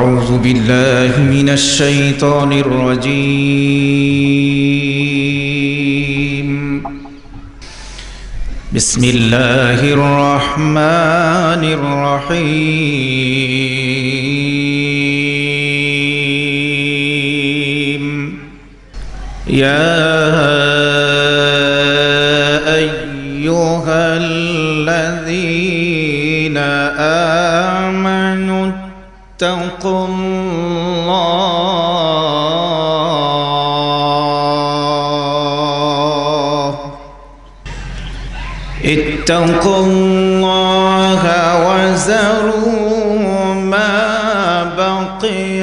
أعوذ بالله من الشيطان الرجيم بسم الله الرحمن الرحيم يا أيها الذين آمنوا اتقوا الله وذروا ما بقي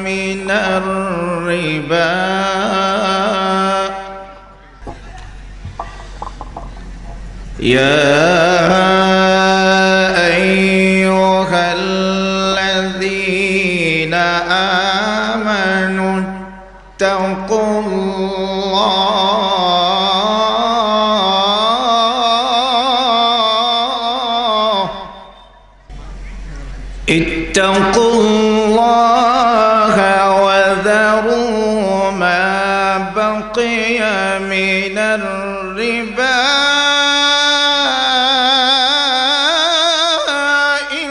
من الربا يا أيها الذين آمنوا اتقوا الله وذروا ما بقي من الربا إن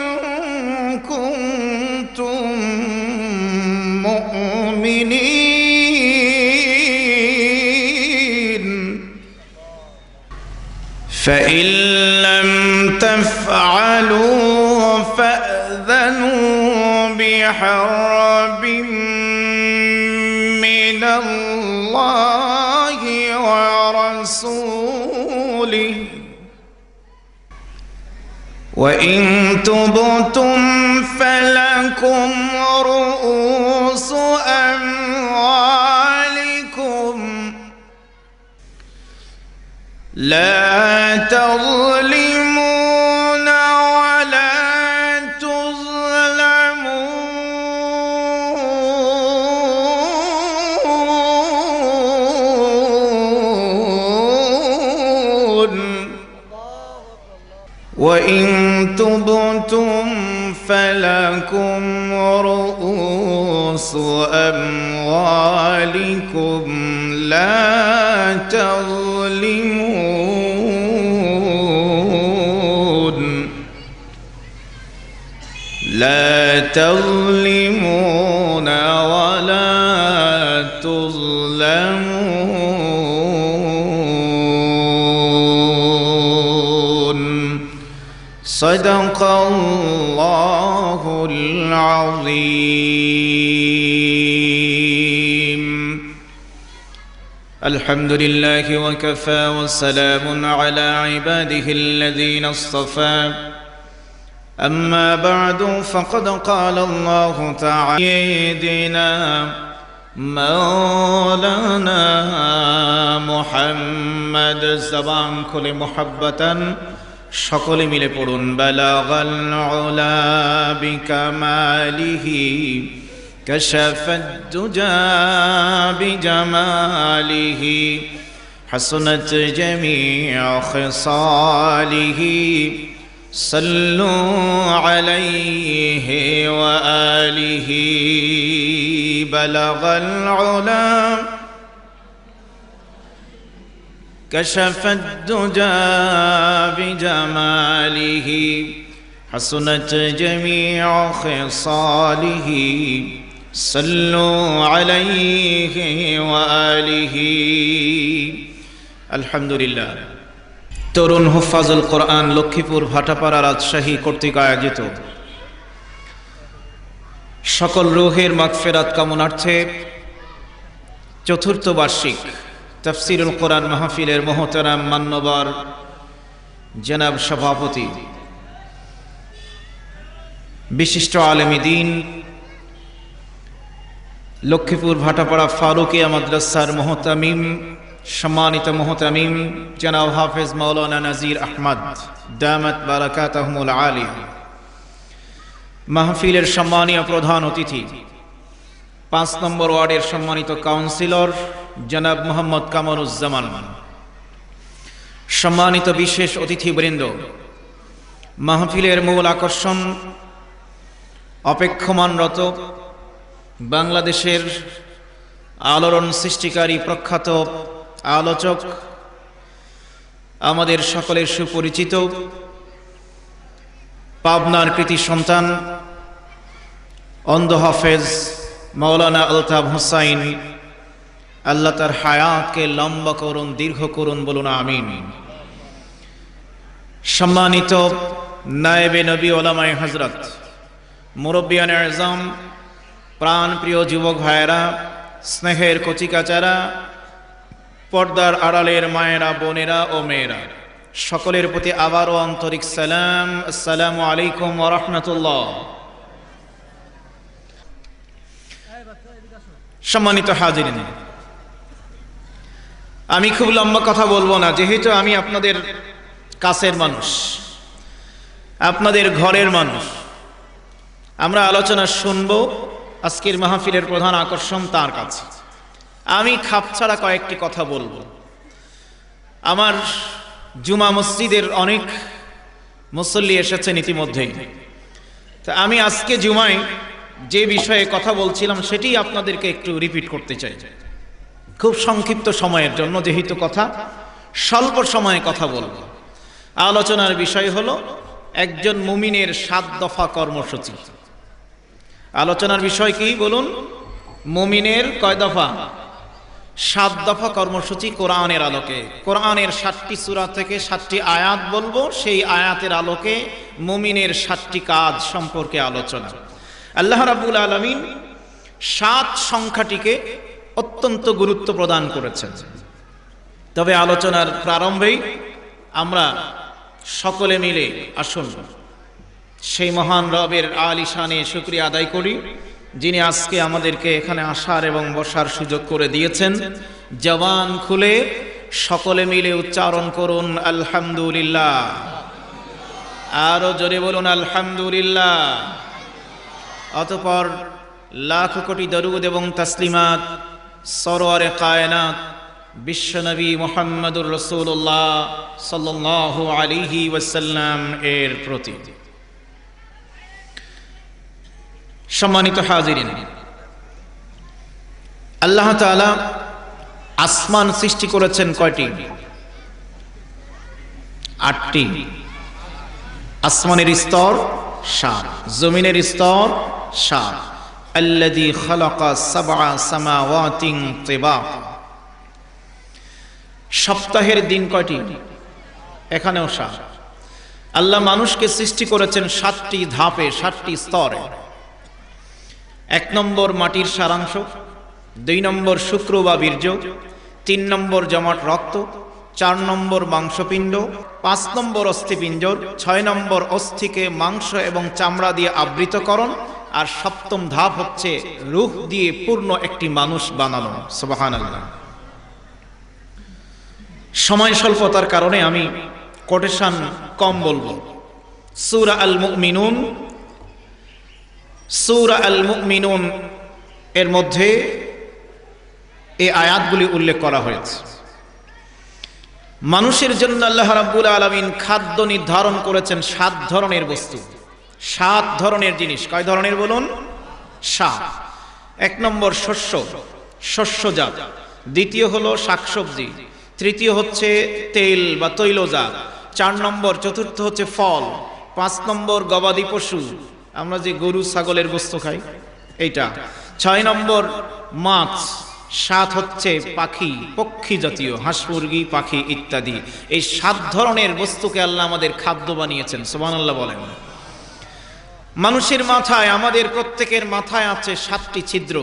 كنتم مؤمنين فإن لم تفعلوا فأذنوا بحرب من الله ورسوله وإن تبتم فلكم رؤوس أموالكم لا تظلمون ولا تظلمون وإن تبتم فلكم رؤوس أموالكم لا تظلمون ولا تظلمون صدق الله العظيم الحمد لله وكفى وسلام على عباده الذين اصطفى أما بعد فقد قال الله تعالى سيدنا مولانا محمد زبان كل محبة সকলে মিলে পড়ুন বালাগাল উলা বিকামালিহি কাশাফাদ দুজা বিজামালিহি হাসনাত জামিউ খিসালিহি সাল্লু আলাইহি ওয়া আলিহি বালাগাল উলা كشف الدجى بجماله حسنت جميع خصاله صلوا عليه وآله الحمد لله তরুণ হুফাজুল কোরআন লক্ষ্মীপুর ভাটাপাড়া রাজশাহী কর্তৃক আয়োজিত সকল রূহের মাগফিরাত কামনার্থে চতুর্থ বার্ষিক তাফসীরুল কোরআন মাহফিলের মোহতারাম মান্যবর জনাব সভাপতি বিশিষ্ট আলেমী দ্বীন লক্ষ্মীপুর ভাটাপাড়া ফারুকিয়া মাদ্রাসার মোহতামিম সম্মানিত মোহতামিম জনাব হাফেজ মাওলানা নাজির আহমদ দামাত বারাকাতুহুমুল আলিয়া মাহফিলের সম্মানীয় প্রধান অতিথি 5 নম্বর ওয়ার্ডের সম্মানিত কাউন্সিলর জনাব মোহাম্মদ কামরুজ্জামান সম্মানিত বিশেষ অতিথিবৃন্দ, মাহফিলের মূল আকর্ষণ অপেক্ষমানরত বাংলাদেশের আলোড়ন সৃষ্টিকারী প্রখ্যাত আলোচক, আমাদের সকলের সুপরিচিত পাবনার কৃতি সন্তান অন্ধ হাফেজ মাওলানা আলতাফ হোসাইন, আল্লাহ তার হায়াতকে লম্বা করুন, দীর্ঘ করুন, বলুন আমিন। সম্মানিত নায়েবে নবী ওলামায়ে হযরত, মুরব্বিয়ানে আযম, প্রাণ প্রিয় যুবক ভাইয়েরা, স্নেহের কচিকাচারা, পর্দার আড়ালের মায়েরা, বোনেরা ও মেয়েরা, সকলের প্রতি আবারও আন্তরিক সালাম। আসসালামু আলাইকুম ওয়া রাহমাতুল্লাহ। সম্মানিত হাজিরিন, আমি খুব লম্বা কথা বলবো না, যেহেতু আমি আপনাদের কাছের মানুষ, আপনাদের ঘরের মানুষ। আমরা আলোচনা শুনবো, আজকের মাহফিলের প্রধান আকর্ষণ তার কাছে। আমি খাপছাড়া কয়েকটি কথা বলবো। আমার জুমা মসজিদের অনেক মুসল্লি এসেছেন ইতিমধ্যেই, তা আমি আজকে জুমায় যে বিষয়ে কথা বলছিলাম সেটি আপনাদেরকে একটু রিপিট করতে চাই, খুব সংক্ষিপ্ত সময়ের জন্য, যেহেতু কথা স্বল্প সময়ে কথা বলবো। আলোচনার বিষয় হলো একজন মুমিনের 7 দফা কর্মসূচি। আলোচনার বিষয় কি বলুন? মুমিনের কয় দফা? 7 দফা কর্মসূচি কোরআনের আলোকে। কোরআনের 7টি সূরা থেকে 7টি আয়াত বলবো, সেই আয়াতের আলোকে মুমিনের 7টি কাজ সম্পর্কে আলোচনা। আল্লাহ রাব্বুল আলামিন 7 সংখ্যাটিকে অত্যন্ত গুরুত্ব প্রদান করেছেন। তবে আলোচনার প্রারম্ভেই আমরা সকলে মিলে আসুন সেই মহান রবের আলিশানে শুকরিয়া আদায় করি, যিনি আজকে আমাদেরকে এখানে আসার এবং বসার সুযোগ করে দিয়েছেন। জবান খুলে সকলে মিলে উচ্চারণ করুন আলহামদুলিল্লাহ। আরো জোরে বলুন আলহামদুলিল্লাহ। অতঃপর লাখ কোটি দরুদ এবং তাসলিমাত সরওয়ারে কায়নাত বিশ্বনবী মুহাম্মদুর রাসূলুল্লাহ সাল্লাল্লাহু আলাইহি ওয়াসাল্লাম এর প্রতি। সম্মানিত হাজিরিন, আল্লাহ তাআলা আসমান সৃষ্টি করেছেন কয়টি? 8টি। আসমানের স্তর 7, জমিনের স্তর 7। আল্লাযী খালাকা সাবআ সামাওয়াতিন তিবাকা। সপ্তাহের দিন কয়টি? এখানেও 7। আল্লাহ মানুষকে সৃষ্টি করেছেন 7টি ধাপে, 7টি স্তরে। 1 নম্বর মাটির সারাংশ, 2 নম্বর শুক্র বা বীর্য, 3 নম্বর জমাট রক্ত, 4 নম্বর মাংসপিণ্ড, 5 নম্বর অস্থিপিঞ্জর, 6 নম্বর অস্থিকে মাংস এবং চামড়া দিয়ে আবৃতকরণ, আর 7ম ধাপ হচ্ছে রূহ দিয়ে পূর্ণ একটি মানুষ বানানো। সুবহানাল্লাহ। সময় স্বল্পতার কারণে আমি কোটেশন কম বলবো। সূরা আল মুমিনুন, সূরা আল মুমিনুন এর মধ্যে এই আয়াতগুলি উল্লেখ করা হয়েছে। মানুষের জন্য আল্লাহ রাব্বুল আলামিন খাদ্য নির্ধারণ করেছেন 7 ধরনের বস্তু, 7 ধরনের জিনিস। কয় ধরনের বলুন? 7। 1 নম্বর শস্য, শস্যজাত। 2য় হলো শাকসবজি। 3য় হচ্ছে তেল বা তৈলজাত। 4 নম্বর, 4র্থ হচ্ছে ফল। 5 নম্বর গবাদি পশু, আমরা যে গরু ছাগলের গোশত খাই এইটা। 6 নম্বর মাছ। 7 হচ্ছে পাখি, পক্ষী জাতীয়, হাঁস মুরগি পাখি ইত্যাদি। এই 7 ধরনের বস্তুকে আল্লাহ আমাদের খাদ্য বানিয়েছেন। সুবহানাল্লাহ বলেন। মানুষের মাথায়, আমাদের প্রত্যেকের মাথায় আছে 7টি ছিদ্র।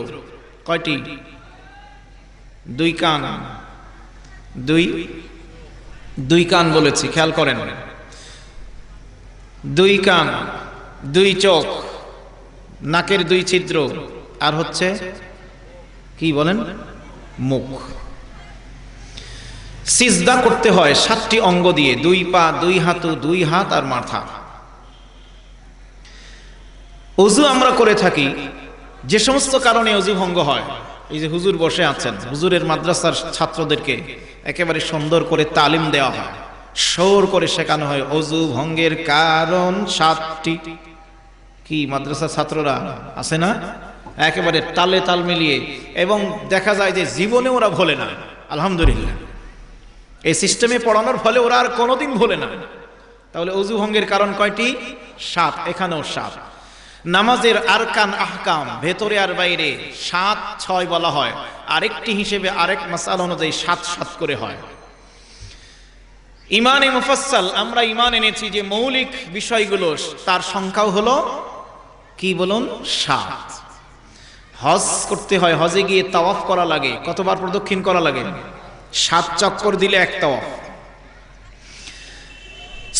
কয়টি? 2 কান। 2 কান বলেছি, খেয়াল করেন। 2 কান, 2 চোখ, নাকের 2 ছিদ্র, আর হচ্ছে কি বলেন? মুখ। সিজদা করতে হয় 7টি অঙ্গ দিয়ে, 2 পা, 2 হাঁটু, 2 হাত আর মাথা। ওযু আমরা করে থাকি, যে সমস্ত কারণে ওযু ভঙ্গ হয়। এই যে হুজুর বসে আছেন, হুজুরের মাদ্রাসার ছাত্রদেরকে একেবারে সুন্দর করে তালিম দেওয়া হয়, শোর করে শেখানো হয় ওযু ভঙ্গের কারণ 7টি। কি মাদ্রাসা ছাত্ররা আছে না, একেবারে তালে তাল মিলিয়ে, এবং দেখা যায় যে জীবনে ওরা ভোলে না। আলহামদুলিল্লাহ, এই সিস্টেমে পড়ানোর ফলে ওরা আর কোনোদিন ভোলে না। তাহলে অজু ভঙ্গের কারণ কয়টি? 7। এখানেও 7। নামাজের আরকান আহকাম ভেতরে আর বাইরে 7, 6 বলা হয়। আরেকটি হিসেবে আরেক মাসআলা অনুযায়ী 7 করে হয়। ইমানে মুফাসসাল, আমরা ইমান এনেছি যে মৌলিক বিষয়গুলো, তার সংখ্যাও হলো কি বলুন? 7। হজ করতে হয়, হজে গিয়ে তাওয়াফ করা লাগে। কতবার প্রদক্ষিণ করা লাগে? 7 চক্কর দিলে 1 তাওয়াফ।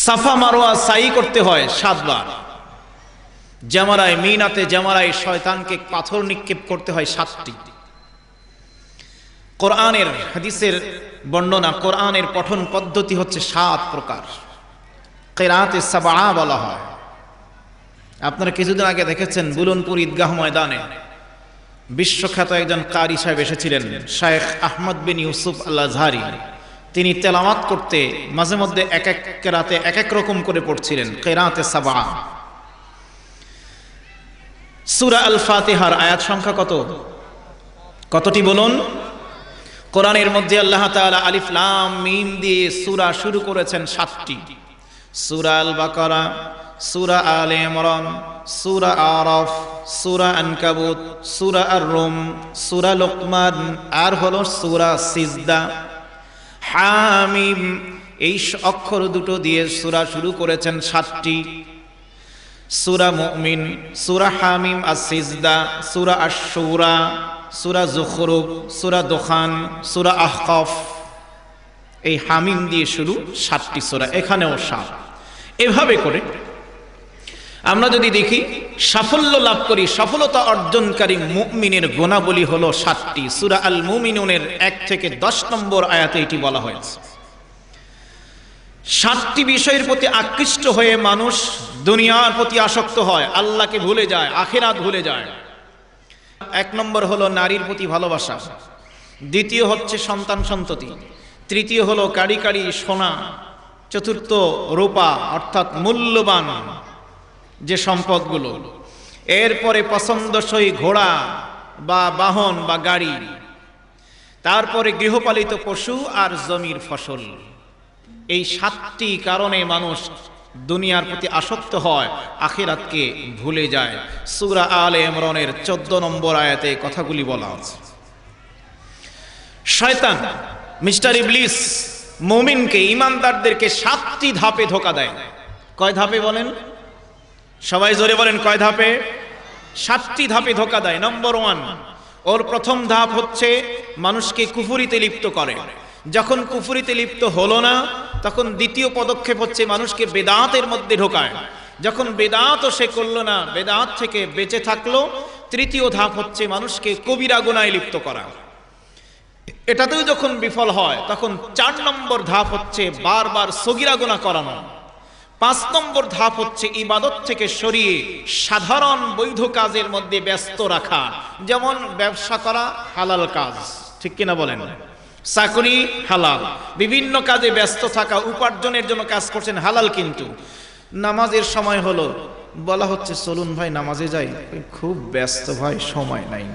সাফা মারওয়া সাই করতে হয় 7 বার। জামারায় মিনাতে জামারায় শয়তানকে পাথর নিক্ষেপ করতে হয় 7টি। কোরআনের হাদিসের বর্ণনা, কোরআনের পঠন পদ্ধতি হচ্ছে 7 প্রকার। কিরাতে সাবআ বলা হয়। আপনারা কিছুদিন আগে দেখেছেন বুলনপুর ঈদগাহ ময়দানে বিশ্বখ্যাত একজন কারি সাহেব এসেছিলেন, শায়েখ আহমদ বিন ইউসুফ আল আজহারি। তিনি তেলাওয়াত করতে মাঝে মধ্যে এক এক কেরাতে এক এক রকম করে পড়ছিলেন। কিরাতে সাবআ। সূরা আল ফাতিহার আয়াত সংখ্যা কতটি বলুন? কোরআনের মধ্যে আল্লাহ তাআলা আলিফ লাম মিম দিয়ে সূরা শুরু করেছেন 7টি। সূরা আল বাকারা, সূরা আলে ইমরান, সূরা আরাফ, সূরা আনকাবুত, সূরা আর-রুম, সূরা লুকমান, আর হলো সূরা সিজদা। হামিম, এই অক্ষর দুটো দিয়ে সূরা শুরু করেছেন 7টি। সূরা মুমিন, সূরা হামিম, আস-সিজদা, সূরা আশ-শুরা, সূরা যুখরুফ, সূরা দুখান, সূরা আহকাফ। এই হামিম দিয়ে শুরু 7টি সূরা, এখানেও 7। এভাবে করে আমরা যদি দেখি সাফল্য লাভ করি, সফলতা অর্জনকারী মুমিনের গুণাবলী হলো 7টি। সূরা আল মুমিনুনের 1 থেকে 10 নম্বর আয়াতে এটি বলা হয়েছে। 7টি বিষয়ের প্রতি আকৃষ্ট হয়ে মানুষ দুনিয়ার প্রতি আসক্ত হয়, আল্লাহকে ভুলে যায়, আখিরাত ভুলে যায়। 1 নম্বর হলো নারীর প্রতি ভালোবাসা, দ্বিতীয় হচ্ছে সন্তান সন্ততি, তৃতীয় হলো কাড়ি কাড়ি সোনা, চতুর্থ রূপা অর্থাৎ মূল্যবান যে সম্পদগুলো, এরপরে পছন্দসই ঘোড়া বা বাহন বা গাড়ি, তারপরে গৃহপালিত পশু আর জমির ফসল। এই 7টি কারণে মানুষ দুনিয়ার প্রতি আসক্ত হয়, আখিরাতকে ভুলে যায়। সূরা আলে ইমরানের 14 নম্বর আয়াতে কথাগুলি বলা আছে। শয়তান মিস্টার ইবলিস মুমিনকে, ঈমানদারদেরকে 7টি ধাপে ধোঁকা দেয়। কয় ধাপে বলেন? সবাই জোরে বলেন, কয় ধাপে? 7টি ধাপে ধোঁকা দেয়। নম্বর 1, ওর প্রথম ধাপ হচ্ছে মানুষকে কুফরিতে লিপ্ত করে। যখন কুফরিতে লিপ্ত হলো না, তখন দ্বিতীয় পদক্ষেপ হচ্ছে মানুষকে বেদাতের মধ্যে ঢোকায়। যখন বেদাতও সে করলো না, বেদাত থেকে বেঁচে থাকলো, তৃতীয় ধাপ হচ্ছে মানুষকে কবিরা গুনাহে লিপ্ত করা। এটাতেও যখন বিফল হয়, তখন 4 নম্বর ধাপ হচ্ছে বারবার সগীরা গুনাহ করানো। 5 নম্বর ধাপ হচ্ছে ইবাদত থেকে সরিয়ে সাধারণ বৈধ কাজের মধ্যে ব্যস্ত রাখা। যেমন ব্যবসা করা হালাল কাজ, ঠিক কিনা বলেন? চাকরি হালাল, বিভিন্ন কাজে ব্যস্ত থাকা, উপার্জনের জন্য কাজ করছেন হালাল, কিন্তু নামাজের সময় হলো, বলা হচ্ছে চলুন ভাই নামাজে যাই, খুব ব্যস্ত ভাই, সময় নাই,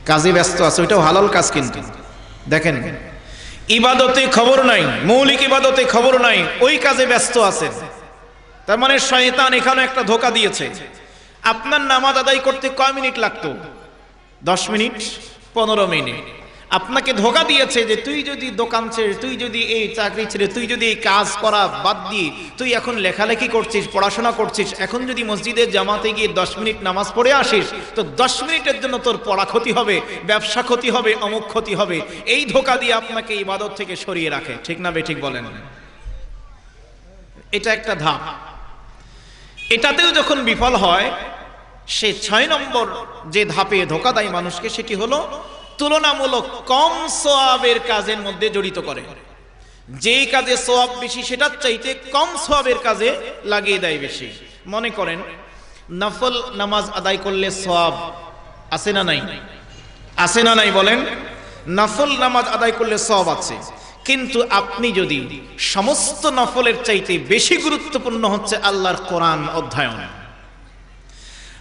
কাজে ব্যস্ত আছে, ওইটাও হালাল কাজ। কিন্তু দেখেন, ইবাদতে খবর নাই, মৌলিক ইবাদতে খবর নাই, ওই কাজে ব্যস্ত আছেন। তার মানে শয়তান এখানে একটা ধোঁকা দিয়েছে। আপনার নামাজ আদায় করতে কয় মিনিট লাগতো? 10 মিনিট, 15 মিনিট। আপনাকে ধোঁকা দিয়েছে যে তুই যদি দোকান ছেড়ে, তুই যদি এই চাকরি ছেড়ে, তুই যদি এই কাজ করা বাদ দিয়ে তুই এখন লেখালেখি করছিস, পড়াশোনা করছিস, এখন যদি মসজিদের জামাতে গিয়ে 10 মিনিট নামাজ পড়ে আসিস, তো 10 মিনিটের জন্য তোর পড়া ক্ষতি হবে, ব্যবসা ক্ষতি হবে, অমুক ক্ষতি হবে। এই ধোঁকা দিয়ে আপনাকে ইবাদত থেকে সরিয়ে রাখে, ঠিক না বেঠিক বলেন? এটা একটা ধাপ। এটাতেও যখন বিফল হয়, সে 6 নম্বর যে ধাপে ধোঁকা দেয় মানুষকে, সেটি হলো তুলনামূলক কম সওয়াবের কাজের মধ্যে জড়িত করে। যেই কাজে সওয়াব বেশি, সেটার চাইতে কম সওয়াবের কাজে লাগিয়ে দেয় বেশি। মনে করেন নফল নামাজ আদায় করলে সওয়াব আছে না নাই? আছে না নাই বলেন? নফল নামাজ আদায় করলে সওয়াব আছে, কিন্তু আপনি যদি সমস্ত নফলের চাইতে বেশি গুরুত্বপূর্ণ হচ্ছে আল্লাহর কোরআন অধ্যয়ন,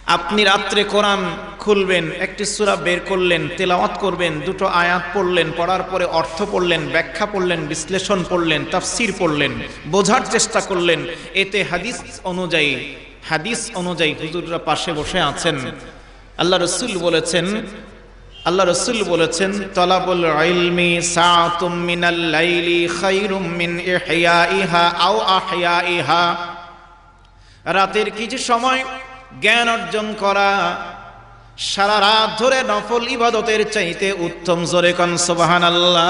আপনি রাত্রে কোরআন খুলবেন, একটি সূরা বের করলেন, তেলাওয়াত করবেন, দুটো আয়াত পড়লেন, পড়ার পরে অর্থ পড়লেন, ব্যাখ্যা পড়লেন, বিশ্লেষণ পড়লেন, তাফসীর পড়লেন, বোঝার চেষ্টা করলেন। এতে হাদিস অনুযায়ী হুজুররা পাশে বসে আছেন। আল্লাহ রাসূল বলেছেন তালাবুল ইলমি সাআতুম মিনাল লাইলি খায়রুম মিন ইহয়াইহা আও আহয়াইহা। রাতের কিছু সময় জ্ঞান অর্জন করা সারা রাত ধরে নফল ইবাদতের চাইতে উত্তম। জোরে কোন সুবহানাল্লাহ।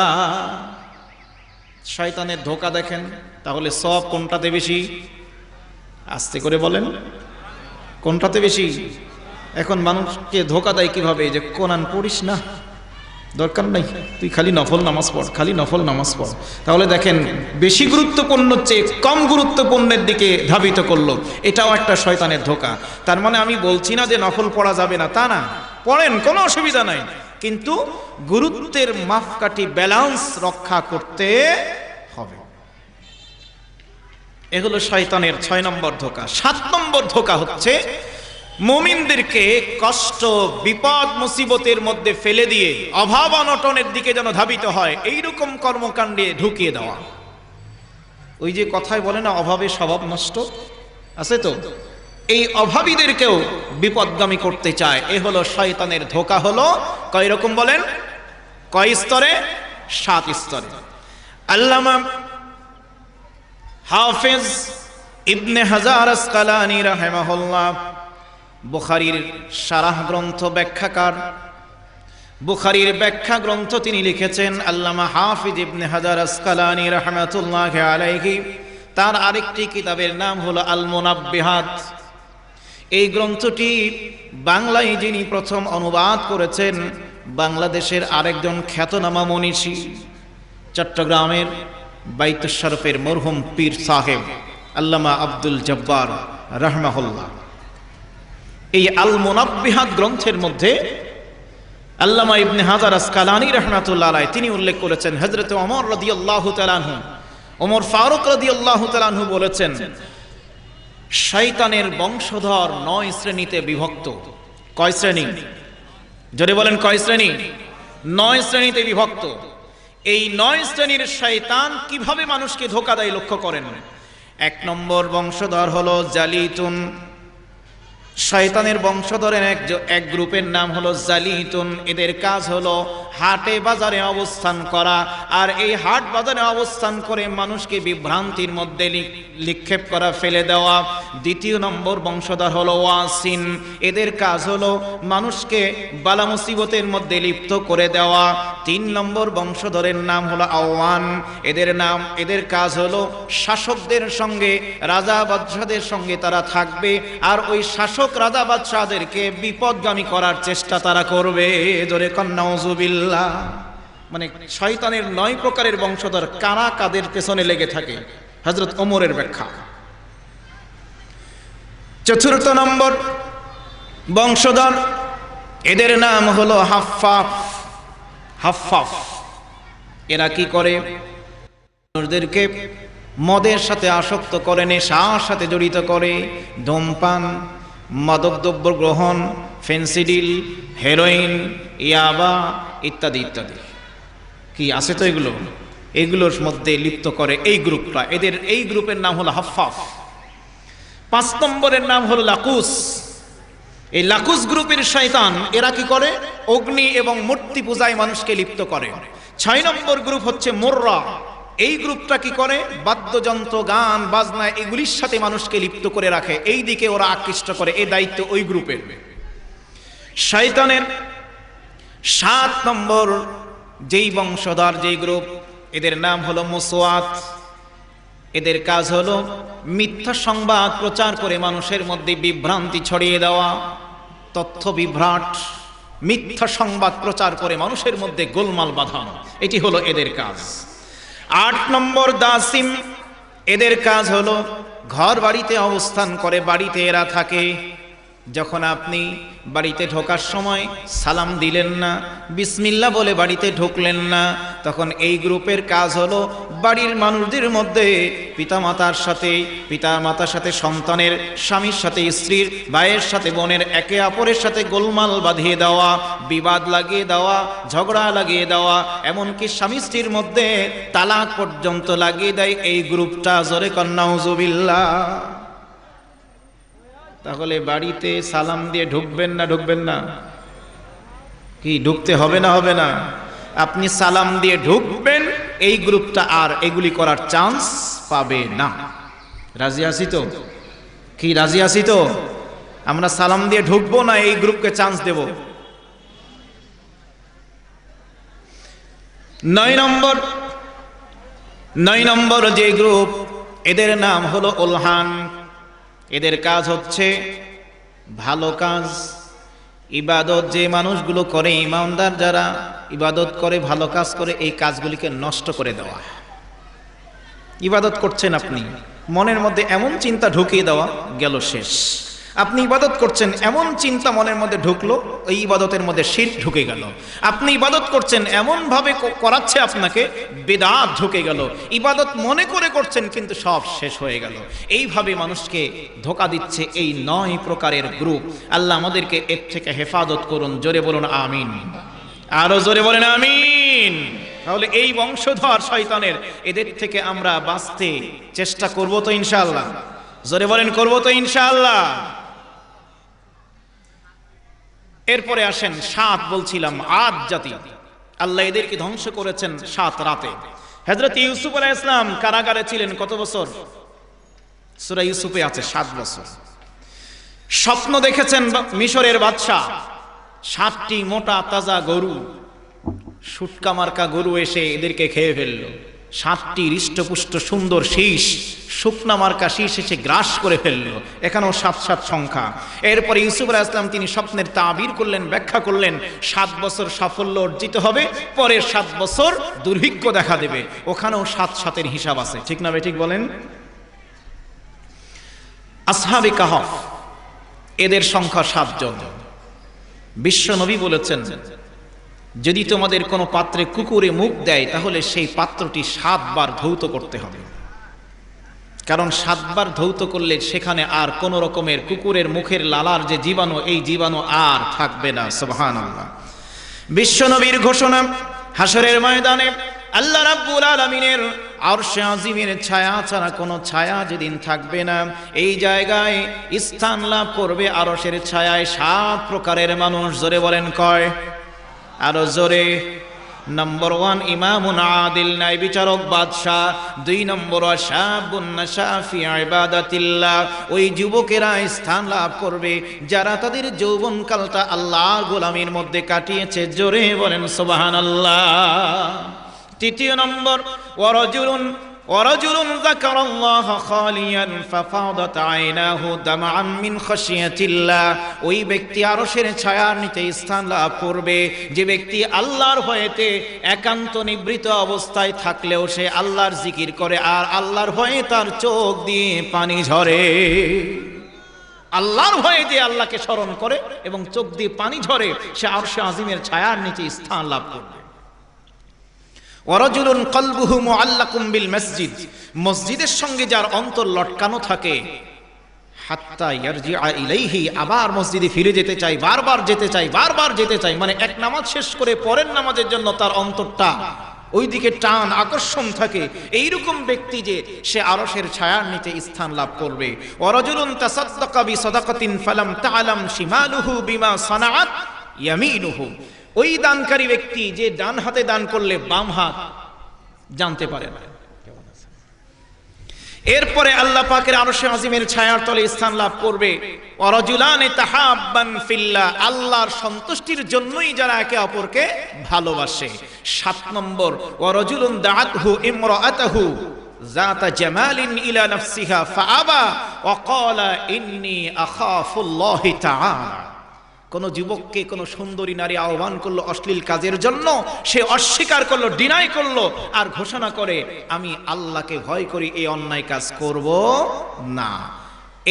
শয়তানের ধোঁকা দেখেন, তাহলে সব কোনটাতে বেশি? আস্তে করে বলেন, কোনটাতে বেশি? এখন মানুষকে ধোঁকা দেয় কিভাবে? যে কোরআন পড়িস না, দরকার নাই, তুই খালি নফল নামাজ পড়, খালি নফল নামাজ পড়। তাহলে দেখেন বেশি গুরুত্বপূর্ণ চেয়ে কম গুরুত্বপূর্ণের দিকে ধাবিত করলো। এটাও একটা শয়তানের ধোঁকা। তার মানে আমি বলছি না যে নফল পড়া যাবে না, তা না, পড়েন, কোনো অসুবিধা নাই, কিন্তু গুরুত্বের মাপকাঠি ব্যালেন্স রক্ষা করতে হবে। এগুলো শয়তানের 6 নম্বর ধোঁকা। 7 নম্বর ধোঁকা হচ্ছে মুমিনদেরকে কষ্ট, বিপদ, মুসিবতের মধ্যে ফেলে দিয়ে অভাব অনটনের দিকে যেন ধাবিত হয়, এইরকম কর্মকাণ্ডে ঢুকিয়ে দেওয়া। ওই যে কথায় বলে না, অভাবে স্বভাব নষ্ট, আছে তো? এই অভাবীদেরকেও বিপদগামী করতে চায়। এ হলো শয়তানের ধোঁকা। হলো কয় রকম বলেন? কয় স্তরে? 7 স্তরে। আল্লামা হাফেজ ইবনে হাজার আসকালানী রাহিমাহুল্লাহ, বুখারীর শারাহ গ্রন্থ ব্যাখ্যাকার, বুখারীর ব্যাখ্যা গ্রন্থ তিনি লিখেছেন। আল্লামা হাফিজ ইবনে হাজার আসকালানী রাহমাতুল্লাহি আলাইহি, তার আরেকটি কিতাবের নাম হলো আল মুনাব্বিহাত। এই গ্রন্থটি বাংলায় যিনি প্রথম অনুবাদ করেছেন, বাংলাদেশের আরেকজন খ্যাতনামা মনীষী, চট্টগ্রামের বাইতুশ শরফের মরহুম পীর সাহেব আল্লামা আব্দুল জব্বার রাহমাহুল্লাহ। এই আল মুনাব্বিহাত গ্রন্থের মধ্যে আল্লামা ইবনে হাজার আসকালানী রাহমাতুল্লাহ আলাইহি তিনি উল্লেখ করেছেন, হযরত ওমর রাদিয়াল্লাহু তাআলা আনহু, ওমর ফারুক রাদিয়াল্লাহু তাআলা আনহু বলেছেন, শয়তানের বংশধর 9 শ্রেণীতে বিভক্ত। কয় শ্রেণী? জোরে বলেন, কয় শ্রেণী? 9 শ্রেণীতে বিভক্ত। এই 9 শ্রেণীর শয়তান কিভাবে মানুষকে ধোঁকা দেয় লক্ষ্য করেন। 1 নম্বর বংশধর হলো জালিতুন। শয়তানের বংশধরের এক গ্রুপের নাম হলো জালিতুন। এদের কাজ হলো হাটে বাজারে অবস্থান করা, আর এই হাট বাজারে অবস্থান করে মানুষকে বিভ্রান্তির মধ্যে নিক্ষেপ করা, ফেলে দেওয়া। 2 নম্বর বংশধর হলো ওয়াসিন। এদের কাজ হলো মানুষকে বালা মুসিবতের মধ্যে লিপ্ত করে দেওয়া। 3 নম্বর বংশধরের নাম হলো আওয়ান। এদের কাজ হলো শাসকদের সঙ্গে, রাজা বাদশাদের সঙ্গে তারা থাকবে, আর ওই শাসক রাজা বাদশাদেরকে বিপদগামী করার চেষ্টা তারা করবে। জোরে কন নাউজুবিল্লাহ। মানে শয়তানের 9 প্রকারের বংশধর কারা কাদের পেছনে লেগে থাকে, হযরত ওমরের ব্যাখ্যা। 4 নম্বর বংশধর, এদের নাম হলো হাফফাফ। এরা কি করে? মানুষদেরকে মদের সাথে আসক্ত করে, নেশার সাথে জড়িত করে, ধূমপান, মাদকদ্রব্য গ্রহণ, ফেন্সিডিল, হেরোইন, ইয়াবা ইত্যাদি ইত্যাদি। কি আছে তো এগুলোর মধ্যে লিপ্ত করে এই গ্রুপটা। এই গ্রুপের নাম হলো হাফফাফ। 5 নম্বরের নাম হলো লাকুস। এই লাকুস গ্রুপের শয়তান, এরা কি করে? অগ্নি এবং মূর্তি পূজায় মানুষকে লিপ্ত করে। 6 নম্বর গ্রুপ হচ্ছে মুররা। এই গ্রুপটা কি করে? বাদ্যযন্ত্র, গান বাজনা এগুলির সাথে মানুষকে লিপ্ত করে রাখে, এই দিকে ওরা আকৃষ্ট করে। এই দায়িত্ব ওই গ্রুপের। শয়তানের 7 নম্বর যেই বংশধর, যেই গ্রুপ, এদের নাম হলো মুসওয়াত। এদের কাজ হলো মিথ্যা সংবাদ প্রচার করে মানুষের মধ্যে বিভ্রান্তি ছড়িয়ে দেওয়া, তথ্য বিভ্রাট, মিথ্যা সংবাদ প্রচার করে মানুষের মধ্যে গোলমাল বাঁধানো, এটি হলো এদের কাজ। 8 নম্বর দাসিম। এদের কাজ হলো ঘর বাড়িতে অবস্থান করে, বাড়িতে এরা থাকে। যখন আপনি বাড়িতে ঢোকার সময় সালাম দিলেন না, বিসমিল্লাহ বলে বাড়িতে ঢুকলেন না, তখন এই গ্রুপের কাজ হলো বাড়ির মানুষদের মধ্যে পিতামাতার সাথে সন্তানের, স্বামীর সাথে স্ত্রীর, ভাইয়ের সাথে বোনের একে অপরের সাথে গোলমাল বাঁধিয়ে দেওয়া, বিবাদ লাগিয়ে দেওয়া, ঝগড়া লাগিয়ে দেওয়া, এমনকি স্বামী স্ত্রীর মধ্যে তালাক পর্যন্ত লাগিয়ে দেয় এই গ্রুপটা। জোরে কন্যা নাউজুবিল্লাহ। তাহলে বাড়িতে সালাম দিয়ে ঢুকবেন না ঢুকবেন না? কি ঢুকতে হবে না হবে না? আপনি সালাম দিয়ে ঢুকবেন, এই গ্রুপটা আর এগুলি করার চান্স পাবে না। রাজি আছি তো? কি রাজি আছি তো? আমরা সালাম দিয়ে ঢুকবো না, এই গ্রুপকে চান্স দেব। 9 নম্বর যে গ্রুপ, এদের নাম হলো উলহান। এদের কাজ হচ্ছে ভালো কাজ, ইবাদত যে মানুষগুলো করে, ইমানদার যারা ইবাদত করে, ভালো কাজ করে, এই কাজগুলিকে নষ্ট করে দেওয়া। ইবাদত করছেন আপনি, মনের মধ্যে এমন চিন্তা ঢুকিয়ে দেওয়া, গেল শেষ। আপনি ইবাদত করছেন, এমন চিন্তা মনের মধ্যে ঢুকলো, ওই ইবাদতের মধ্যে শিরক ঢুকে গেল। আপনি ইবাদত করছেন, এমন ভাবে করাচ্ছে আপনাকে, বিদআত ঢুকে গেল। ইবাদত মনে করে করছেন কিন্তু সব শেষ হয়ে গেল। এইভাবে মানুষকে ধোঁকা দিচ্ছে এই 9 প্রকারের গ্রুপ। আল্লাহ আমাদেরকে এর থেকে হেফাজত করুন। জোরে বলুন আমিন। আরো জোরে বলেন আমিন। তাহলে এই বংশধর শয়তানের, এদের থেকে আমরা বাঁচতে চেষ্টা করব তো ইনশাআল্লাহ? জোরে বলেন করব তো ইনশাআল্লাহ? এরপরে আসেন 7, বলছিলাম আদ জাতি। আল্লাহ এদেরকে ধ্বংস করেছেন 7 রাতে। হযরত ইউসুফ আলাইহিস সালাম কারাগারে ছিলেন কত বছর? সূরা ইউসুফে আছে 7 বছর। স্বপ্ন দেখেছেন মিশরের বাদশা, 7টি মোটা তাজা গরু, শুটকা মার্কা গরু এসে এদেরকে খেয়ে ফেললো। 7টি হৃষ্টপুষ্ট সুন্দর শীষ, শুকনা মার্কা শীষ এসে গ্রাস করে ফেললো। এখানেও 7 সংখ্যা। এরপরে ইউসুফ আলাইহিস সালাম তিনি স্বপ্নের তাবির করলেন, ব্যাখ্যা করলেন। 7 বছর সাফল্য অর্জিত হবে, পরের 7 বছর দুর্ভিক্ষ দেখা দেবে। ওখানেও 7 হিসাব আছে, ঠিক না? ঠিক বলেন। আসহাবে কাহফ, এদের সংখ্যা 7 জন। বিশ্ব নবী বলেছেন, যদি তোমাদের কোনো পাত্রে কুকুরে মুখ দেয়, তাহলে সেই পাত্রটি 7 বার ধৌত করতে হবে। কারণ 7 বার ধৌত করলে সেখানে আর কোন রকমের কুকুরের মুখের লালার যে জীবাণু, এই জীবাণু আর থাকবে না। সুবহানাল্লাহ। বিশ্ব নবীর ঘোষণা, হাসরের ময়দানে আল্লাহ রাব্বুল আলামিনের আরশে আজিমের ছায়া ছাড়া কোনো ছায়া যেদিন থাকবে না, এই জায়গায় স্থান লাভ করবে আরশের ছায়ায় 7 প্রকারের মানুষ। জোরে বলেন কয়? আরো জোরে। নম্বর 1 ইমামুন আদিল, ন্যায় বিচারক বাদশাহ। 2 নম্বর শাবুন নাশা ফি ইবাদাতিল্লাহ, ওই যুবকেরা স্থান লাভ করবে যারা তাদের যৌবনকালটা আল্লাহর গোলামির মধ্যে কাটিয়েছে। জোরে বলেন সুবহানাল্লাহ। 3 নম্বর ওয়ারাজুলুন যাকারাল্লাহ খালিয়ান ফাফাদাত আইনাহু দামআন মিন খাশিয়াতিল্লাহ, ওই ব্যক্তি আরশের ছায়ার নিচে স্থান লাভ করবে যে ব্যক্তি আল্লাহর ভয়েতে একান্ত নিবৃত অবস্থায় থাকলেও সে আল্লাহর জিকির করে, আর আল্লাহর ভয়ে তার চোখ দিয়ে পানি ঝরে। আল্লাহর ভয়ে যে আল্লাহকে স্মরণ করে এবং চোখ দিয়ে পানি ঝরে, সে আরশে আজিমের ছায়ার নিচে স্থান লাভ করবে। ওয়ারাজুলুন কলবুহু মুআল্লাকুম বিল মসজিদ, মসজিদের সঙ্গে যার অন্তর লটকানো থাকে, হাত্তা ইয়ারজিআ ইলাইহি, আবার মসজিদে ফিরে যেতে চাই, বারবার যেতে চাই, মানে এক নামাজ শেষ করে পরের নামাজের জন্য তার অন্তরটা ওইদিকে টান আকর্ষণ থাকে। এইরকম ব্যক্তি যে সে আরশের ছায়ার নিচে স্থান লাভ করবে। ওয়ারাজুলুন তাসাদ্দাকা বিসাদাকাতিন ফালাম তা'লাম শিমালুহু বিমা সানাআত ইয়ামিনুহু, ওই দানকারী ব্যক্তি যে ডান হাতে দান করলে বাম হাত জানতে পারে না। এরপরে আল্লাহ পাকের আরশে আজিমের ছায়ার তলে স্থান লাভ করবে ওয়ারাজুলানি তাহাব্বান ফিল্লাহ, আল্লাহর সন্তুষ্টির জন্যই যারা একে অপরকে ভালোবাসে। 7 নম্বর ওয়ারাজুলুন দাআতহু ইমরাআতাহু যাতা জামালিন ইলা নাফসিহা ফাআবা ওয়া ক্বালা ইন্নী আখাফুল্লাহ তাআলা, কোন যুবককে কোন সুন্দরী নারী আহ্বান করলো অশ্লীল কাজের জন্য, সে অস্বীকার করলো, ডিনাই করলো, আর ঘোষণা করে আমি আল্লাহকে ভয় করি, এই অন্যায় কাজ করব না।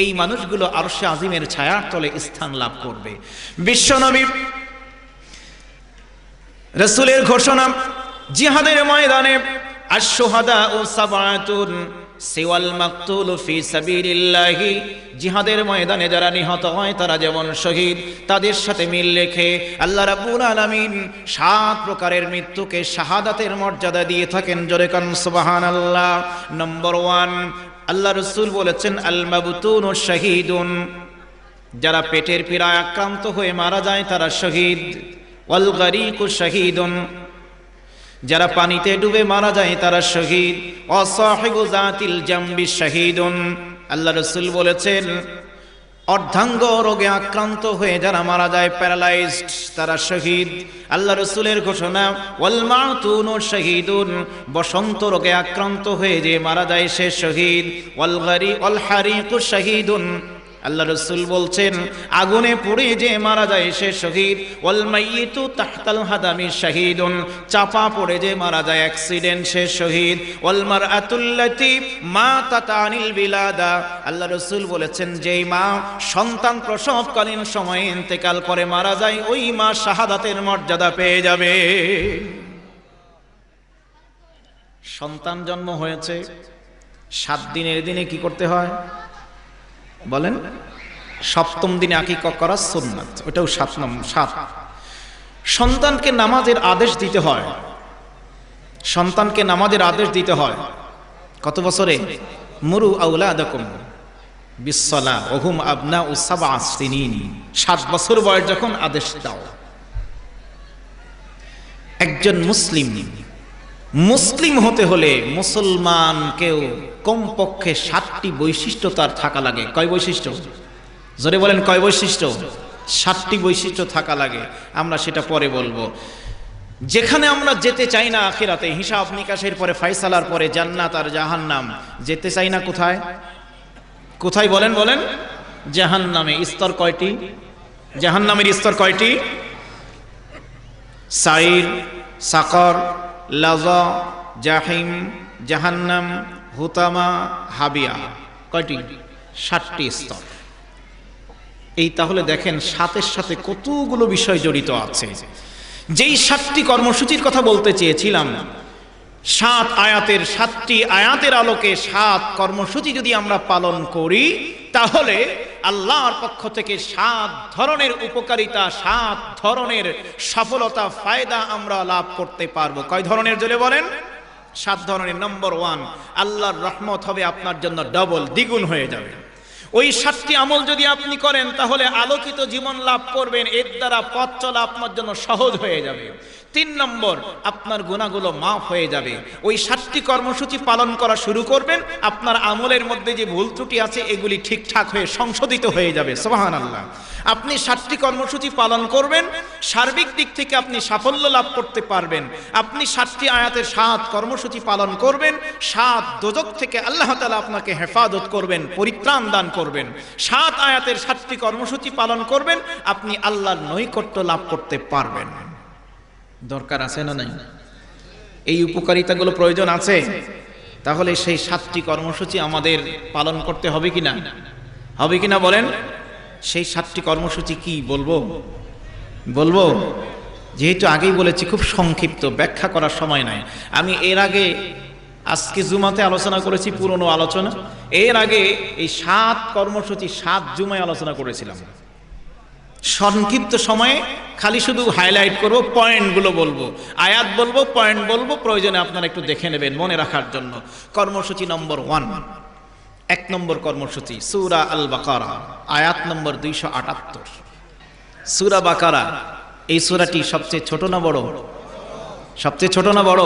এই মানুষগুলো আরশে আজিমের ছায়ার তলে স্থান লাভ করবে। বিশ্বনবী রাসূলের ঘোষণা, জিহাদের ময়দানে আশ-শুহাদাউ সাবআতুন সিওয়াল মাকতুল ফি সাবিলিল্লাহি, জিহাদের ময়দানে যারা নিহত হয় তারা যেমন শহীদ, তাদের সাথে মিল রেখে আল্লাহ রাব্বুল আলামিন 7 প্রকারের মৃত্যুকে শাহাদাতের মর্যাদা দিয়ে থাকেন। জোরে কান সুবহানাল্লাহ। নম্বর 1, আল্লাহ রাসূল বলেছেন আল মাবতুনু শাহীদুন, যারা পেটের পীড়ায় আক্রান্ত হয়ে মারা যায় তারা শহীদ। ওয়াল গারিকু শাহীদুন, যারা পানিতে ডুবে মারা যায় তারা শহীদ। অসাহিবু জাতিল জামবি শাহীদুন, আল্লাহ রাসূল বলেছেন অর্ধাঙ্গ রোগে আক্রান্ত হয়ে যারা মারা যায়, প্যারালাইজড, তারা শহীদ। আল্লাহ রাসূলের ঘোষণা ওয়াল মাতুনু শাহীদুন, বসন্ত রোগে আক্রান্ত হয়ে যে মারা যায় সে শহীদ। ওয়াল হারিকু শাহীদুন, আল্লাহ রাসূল বলছেন আগুনে পুড়ে যে মারা যায় সে শহীদ। ওয়াল মাইয়িতু তাহতাল হাদামি শাহীদুন, চাপা পড়ে যে মারা যায় অ্যাক্সিডেন্ট সে শহীদ। ওয়াল মারআতুল্লাতি মাতাত আনিল বিলাদা, আল্লাহ রাসূল বলেছেন যেই মা সন্তান প্রসবকালীন সময়ে ইন্তেকাল করে মারা যায় ওই মা শাহাদাতের মর্যাদা পেয়ে যাবে। সন্তান জন্ম হয়েছে 7 দিনের দিনে কি করতে হয় বলেন? 7ম দিনে আকিকা করা সুন্নাত, ওটাও 7। সন্তানকে নামাজের আদেশ দিতে হয়, সন্তানকে নামাজের আদেশ দিতে হয় কত বছরে? মুরু আওলাদাকুম বিসসালাহ ওয়া হুম আবনাউ 7 সিনিন, 7 বছর বয়স যখন আদেশ দাও। একজন মুসলিম হতে হলে মুসলমানকেও কমপক্ষে 7টি বৈশিষ্ট্য তার থাকা লাগে। কয় বৈশিষ্ট্য? জোরে বলেন, কয় বৈশিষ্ট্য? 7টি বৈশিষ্ট্য থাকা লাগে। আমরা সেটা পরে বলবো। যেখানে আমরা যেতে চাই না আখিরাতে, হিসাব নিকাশের পরে, ফয়সালার পরে, জান্নাত আর জাহান্নাম, যেতে চাই না কোথায়? কোথায় বলেন? জাহান্নামে। স্তর কয়টি? জাহান্নামের স্তর কয়টি? সাইর, সাকর, লাযা, জাহিম, জাহান্নাম, হুতামা, হাবিয়া। কয়টি? 7টি স্তর। এই তাহলে দেখেন 7-এর সাথে কতগুলো বিষয় জড়িত আছে। যেই 7টি কর্মসূচির কথা বলতে চেয়েছিলাম, 7টি আয়াতের আলোকে 7 কর্মসূচি যদি আমরা পালন করি তাহলে আল্লাহর পক্ষ থেকে 7 ধরনের উপকারিতা, 7 ধরনের সফলতা, ফায়দা আমরা লাভ করতে পারবো। কয় ধরনের জোরে বলেন? 7 ধরনের। নম্বর 1, আল্লাহর রহমত হবে আপনার জন্য ডবল, দ্বিগুণ হয়ে যাবে। ওই 7টি আমল যদি আপনি করেন তাহলে আলোকিত জীবন লাভ করবেন, এর দ্বারা পথ চলা আপনার জন্য সহজ হয়ে যাবে। 3 নম্বর, আপনার গুনাহগুলো মাফ হয়ে যাবে। ওই 7টি কর্মসূচি পালন করা শুরু করবেন, আপনার আমলের মধ্যে যে ভুল ত্রুটি আছে এগুলি ঠিকঠাক হয়ে সংশোধিত হয়ে যাবে। সুবহানাল্লাহ। আপনি 7টি কর্মসূচি পালন করবেন, সার্বিক দিক থেকে আপনি সাফল্য লাভ করতে পারবেন। আপনি 7টি আয়াতের 7 কর্মসূচি পালন করবেন, 7 দোজখ থেকে আল্লাহ তাআলা আপনাকে হেফাজত করবেন, পরিত্রাণ দান করবেন। 7 আয়াতের 7টি কর্মসূচি পালন করবেন, আপনি আল্লাহর নৈকট্য লাভ করতে পারবেন। দরকার আছে না নাই? এই উপকারিতাগুলো প্রয়োজন আছে। তাহলে সেই 7টি কর্মসূচি আমাদের পালন করতে হবে কিনা? হবে কিনা বলেন? সেই 7টি কর্মসূচি কি বলবো? যেহেতু আগেই বলেছি খুব সংক্ষিপ্ত, ব্যাখ্যা করার সময় নাই। আমি এর আগে আজকে জুমাতে আলোচনা করেছি পুরনো আলোচনা, এর আগে এই 7 কর্মসূচি 7 জুমায় আলোচনা করেছিলাম। সংক্ষিপ্ত সময়ে খালি শুধু হাইলাইট করব, পয়েন্টগুলো বলবো, আয়াত বলবো, পয়েন্ট বলবো, প্রয়োজনে আপনারা একটু দেখে নেবেন মনে রাখার জন্য। কর্মসূচি নম্বর 1, 1 নম্বর কর্মসূচি সূরা আল বাকারা, আয়াত নম্বর 278। সূরা বাকারা এই সূরাটি সবচেয়ে ছোট না বড়? সবচেয়ে ছোট না বড়?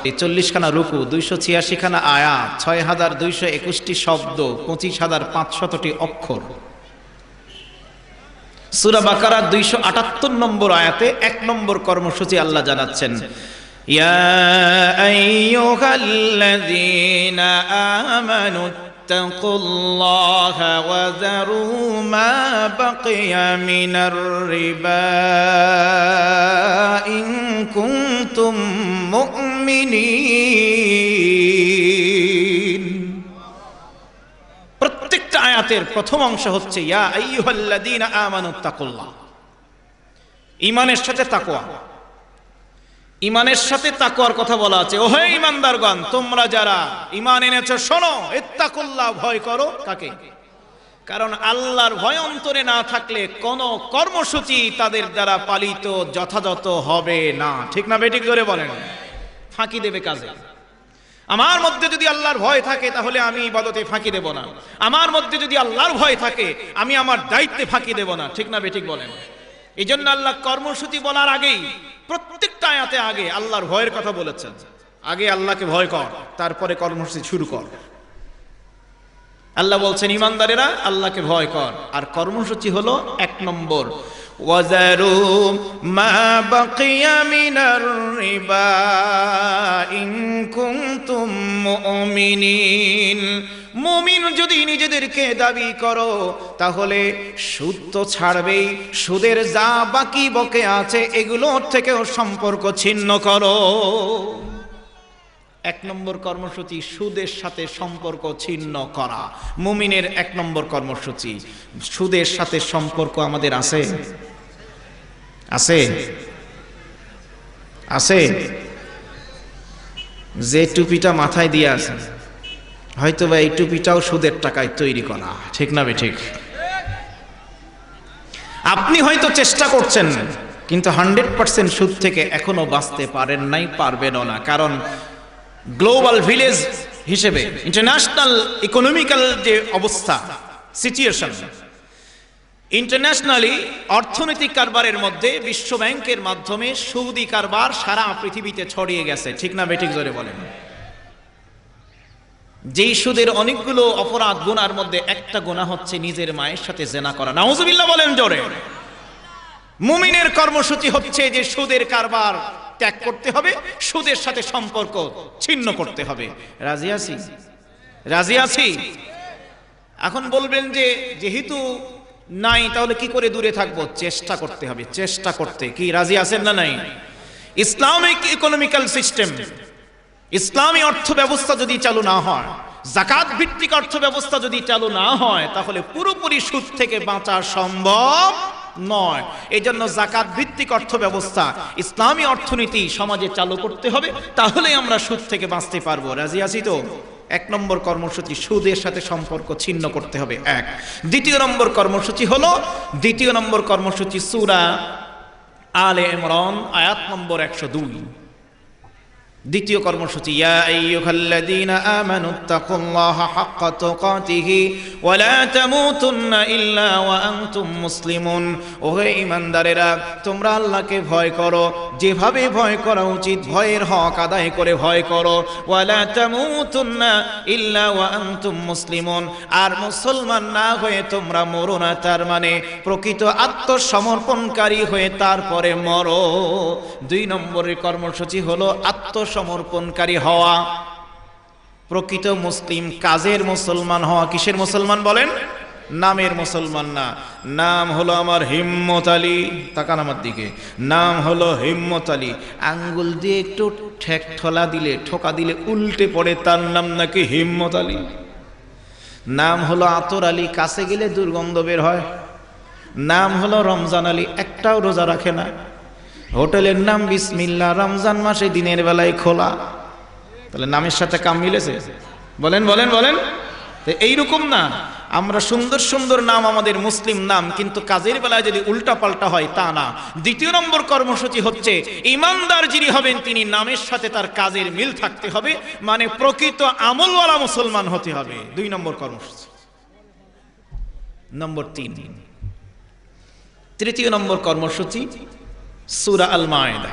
40 খানা রুকু, 286 খানা আয়াত, 6221টি শব্দ, 25500টি অক্ষর। সূরা বাকারা 278 নম্বর আয়াতে 1 নম্বর কর্মসূচি আল্লাহ জানাচ্ছেন, ইয়া আইয়ুহাল্লাযীনা আমানু ইত্তাকুল্লাহা ওয়া যারু মা বাকিয়া মিনার রিবা ইন কুনতুম মুমিনিন। প্রত্যেকটা আয়াতের প্রথম অংশ হচ্ছে ইয়া আইয়ুহাল্লাযীনা আমানু ইত্তাকুল্লাহ, ঈমানের সাথে তাকওয়া। ইমানের সাথে তাকওয়ার কথা বলা আছে। ওহে ইমানদারগণ, তোমরা যারা ইমান এনেছো শোনো, ইত্তাকুল্লাহ, ভয় করো। কাকে? কারণ আল্লাহর ভয় অন্তরে না থাকলে কোন কর্মসূচি তাদের দ্বারা পালিত যথাযথ হবে না। ঠিক না বেঠিক করে বলেন? ফাঁকি দেবে কাজে। আমার মধ্যে যদি আল্লাহর ভয় থাকে তাহলে আমি ইবাদতে ফাঁকি দেব না। আমার মধ্যে যদি আল্লাহর ভয় থাকে আমি আমার দায়িত্বে ফাঁকি দেব না। ঠিক না বেঠিক বলেন? এই জন্য আল্লাহ কর্মসূচি বলার আগেই প্রত্যেকটা আয়াতে আগে আল্লাহর ভয়ের কথা বলেছেন। আগে আল্লাহকে ভয় কর, তারপরে কর্মসূচি শুরু কর। আল্লাহ বলছেন ইমানদারেরা আল্লাহকে ভয় কর, আর কর্মসূচি হলো 1 নম্বর, ওয়াজারু মা বাকিয়া মিনার রিবা ইন কুনতুম মুমিনিন। মুমিন যদি নিজেদেরকে দাবি করো তাহলে সুদ তো ছাড়বেই, সুদের যা বাকি বকে আছে এগুলোর থেকেও সম্পর্ক ছিন্ন করো। 1 নম্বর কর্মসূচি সুদের সাথে সম্পর্ক ছিন্ন করা। মুমিনের 1 নম্বর কর্মসূচি। সুদের সাথে সম্পর্ক আমাদের আছে? আছে? আছে? যে টুপিটা মাথায় দিয়ে আছে হয়তো বা এই টুপিটাও সুদের টাকায় তৈরি করা। ঠিক না ঠিক? আপনি হয়তো চেষ্টা করছেন কিন্তু 100% সুদ থেকে এখনো বাঁচতে পারেন নাই, পারবেনও না। কারণ গ্লোবাল ভিলেজ হিসেবে ইন্টারন্যাশনাল ইকোনমিক্যাল যে অবস্থা, সিচুয়েশন, ইন্টারন্যাশনালি অর্থনৈতিক কারবারের মধ্যে বিশ্ব ব্যাংকের মাধ্যমে সুদি কারবার সারা পৃথিবীতে ছড়িয়ে গেছে। ঠিক না বেঠিক জোরে বলেন? যেই সুদের অনেকগুলো অপরাধ গুনার মধ্যে একটা গুনাহ হচ্ছে নিজের মায়ের সাথে জেনা করা। নাউজুবিল্লাহ বলেন জোরে। মুমিনের কর্মসূচি হচ্ছে যে সুদের কারবার ত্যাগ করতে হবে, সুদের সাথে সম্পর্ক ছিন্ন করতে হবে। রাজি আছি? রাজি আছি? এখন বলবেন যে যেহেতু নাই তাহলে কি করে দূরে থাকবো? চেষ্টা করতে হবে। চেষ্টা করতে কি রাজি আছেন না নাই? ইসলামিক ইকোনমিক্যাল সিস্টেম, ইসলামী অর্থ ব্যবস্থা যদি চালু না হয়, যাকাত ভিত্তিক অর্থ ব্যবস্থা যদি চালু না হয় তাহলে পুরোপুরি সুদ থেকে বাঁচা সম্ভব নয়। এই জন্য যাকাত ভিত্তিক অর্থ ব্যবস্থা, ইসলামী অর্থনীতি সমাজে চালু করতে হবে, তাহলে আমরা সুদ থেকে বাঁচতে পারবো। রাজি আছি তো? 1 নম্বর কর্মসূচি সুদের সাথে সম্পর্ক ছিন্ন করতে হবে। 1 দ্বিতীয় নম্বর কর্মসূচি হলো, দ্বিতীয় নম্বর কর্মসূচি সূরা আলে ইমরান আয়াত নম্বর 102। দ্বিতীয় কর্মসূচি, ইয়া আইয়ুহাল্লাযীনা আমানুত্তাকুল্লাহা হাক্কা তুকাতিহি ওয়া লা তামুতুন্না ইল্লা ওয়া আনতুম মুসলিমুন। ওহে ঈমানদারেরা, তোমরা আল্লাহকে ভয় করো যেভাবে ভয় করা উচিত, ভয়ের হক আদায় করে ভয় করো। ওয়া লা তামুতুন্না ইল্লা ওয়া আনতুম মুসলিমুন, আর মুসলমান না হয়ে তোমরা মরো না, তার মানে প্রকৃত আত্মসমর্পণকারী হয়ে তারপরে মরো। 2 নম্বরের কর্মসূচি হলো সমর্পণকারী হওয়া, প্রকৃত মুসলিম, কাজের মুসলমান হওয়া। কিসের মুসলমান বলেন? নামের মুসলমান না। নাম হলো আমার হিম্মত আলী, তাকান আমার দিকে, নাম হলো হিম্মত আলী। আঙ্গুল দিয়ে একটু ঠোকা দিলে উল্টে পড়ে, তার নাম নাকি হিম্মত আলী। নাম হলো আতর আলী, কাছে গেলে দুর্গন্ধ বের হয়। নাম হলো রমজান আলী, একটাও রোজা রাখে না। হোটেলের নাম বিসমিল্লাহ, রমজান মাসে দিনের বেলায় খোলা। তাহলে নামের সাথে কাম মিলেছে? বলেন বলেন বলেন। এইরকম না, আমরা সুন্দর সুন্দর নাম আমাদের মুসলিম নাম, কিন্তু কাজের বেলায় যদি উল্টা পাল্টা হয় তা না। 2 নম্বর কর্মসূচি হচ্ছে ইমানদার যিনি হবেন তিনি নামের সাথে তার কাজের মিল থাকতে হবে, মানে প্রকৃত আমলওয়ালা মুসলমান হতে হবে। 2 নম্বর কর্মসূচি। নম্বর 3, তৃতীয় নম্বর কর্মসূচি সূরা আল মায়েদা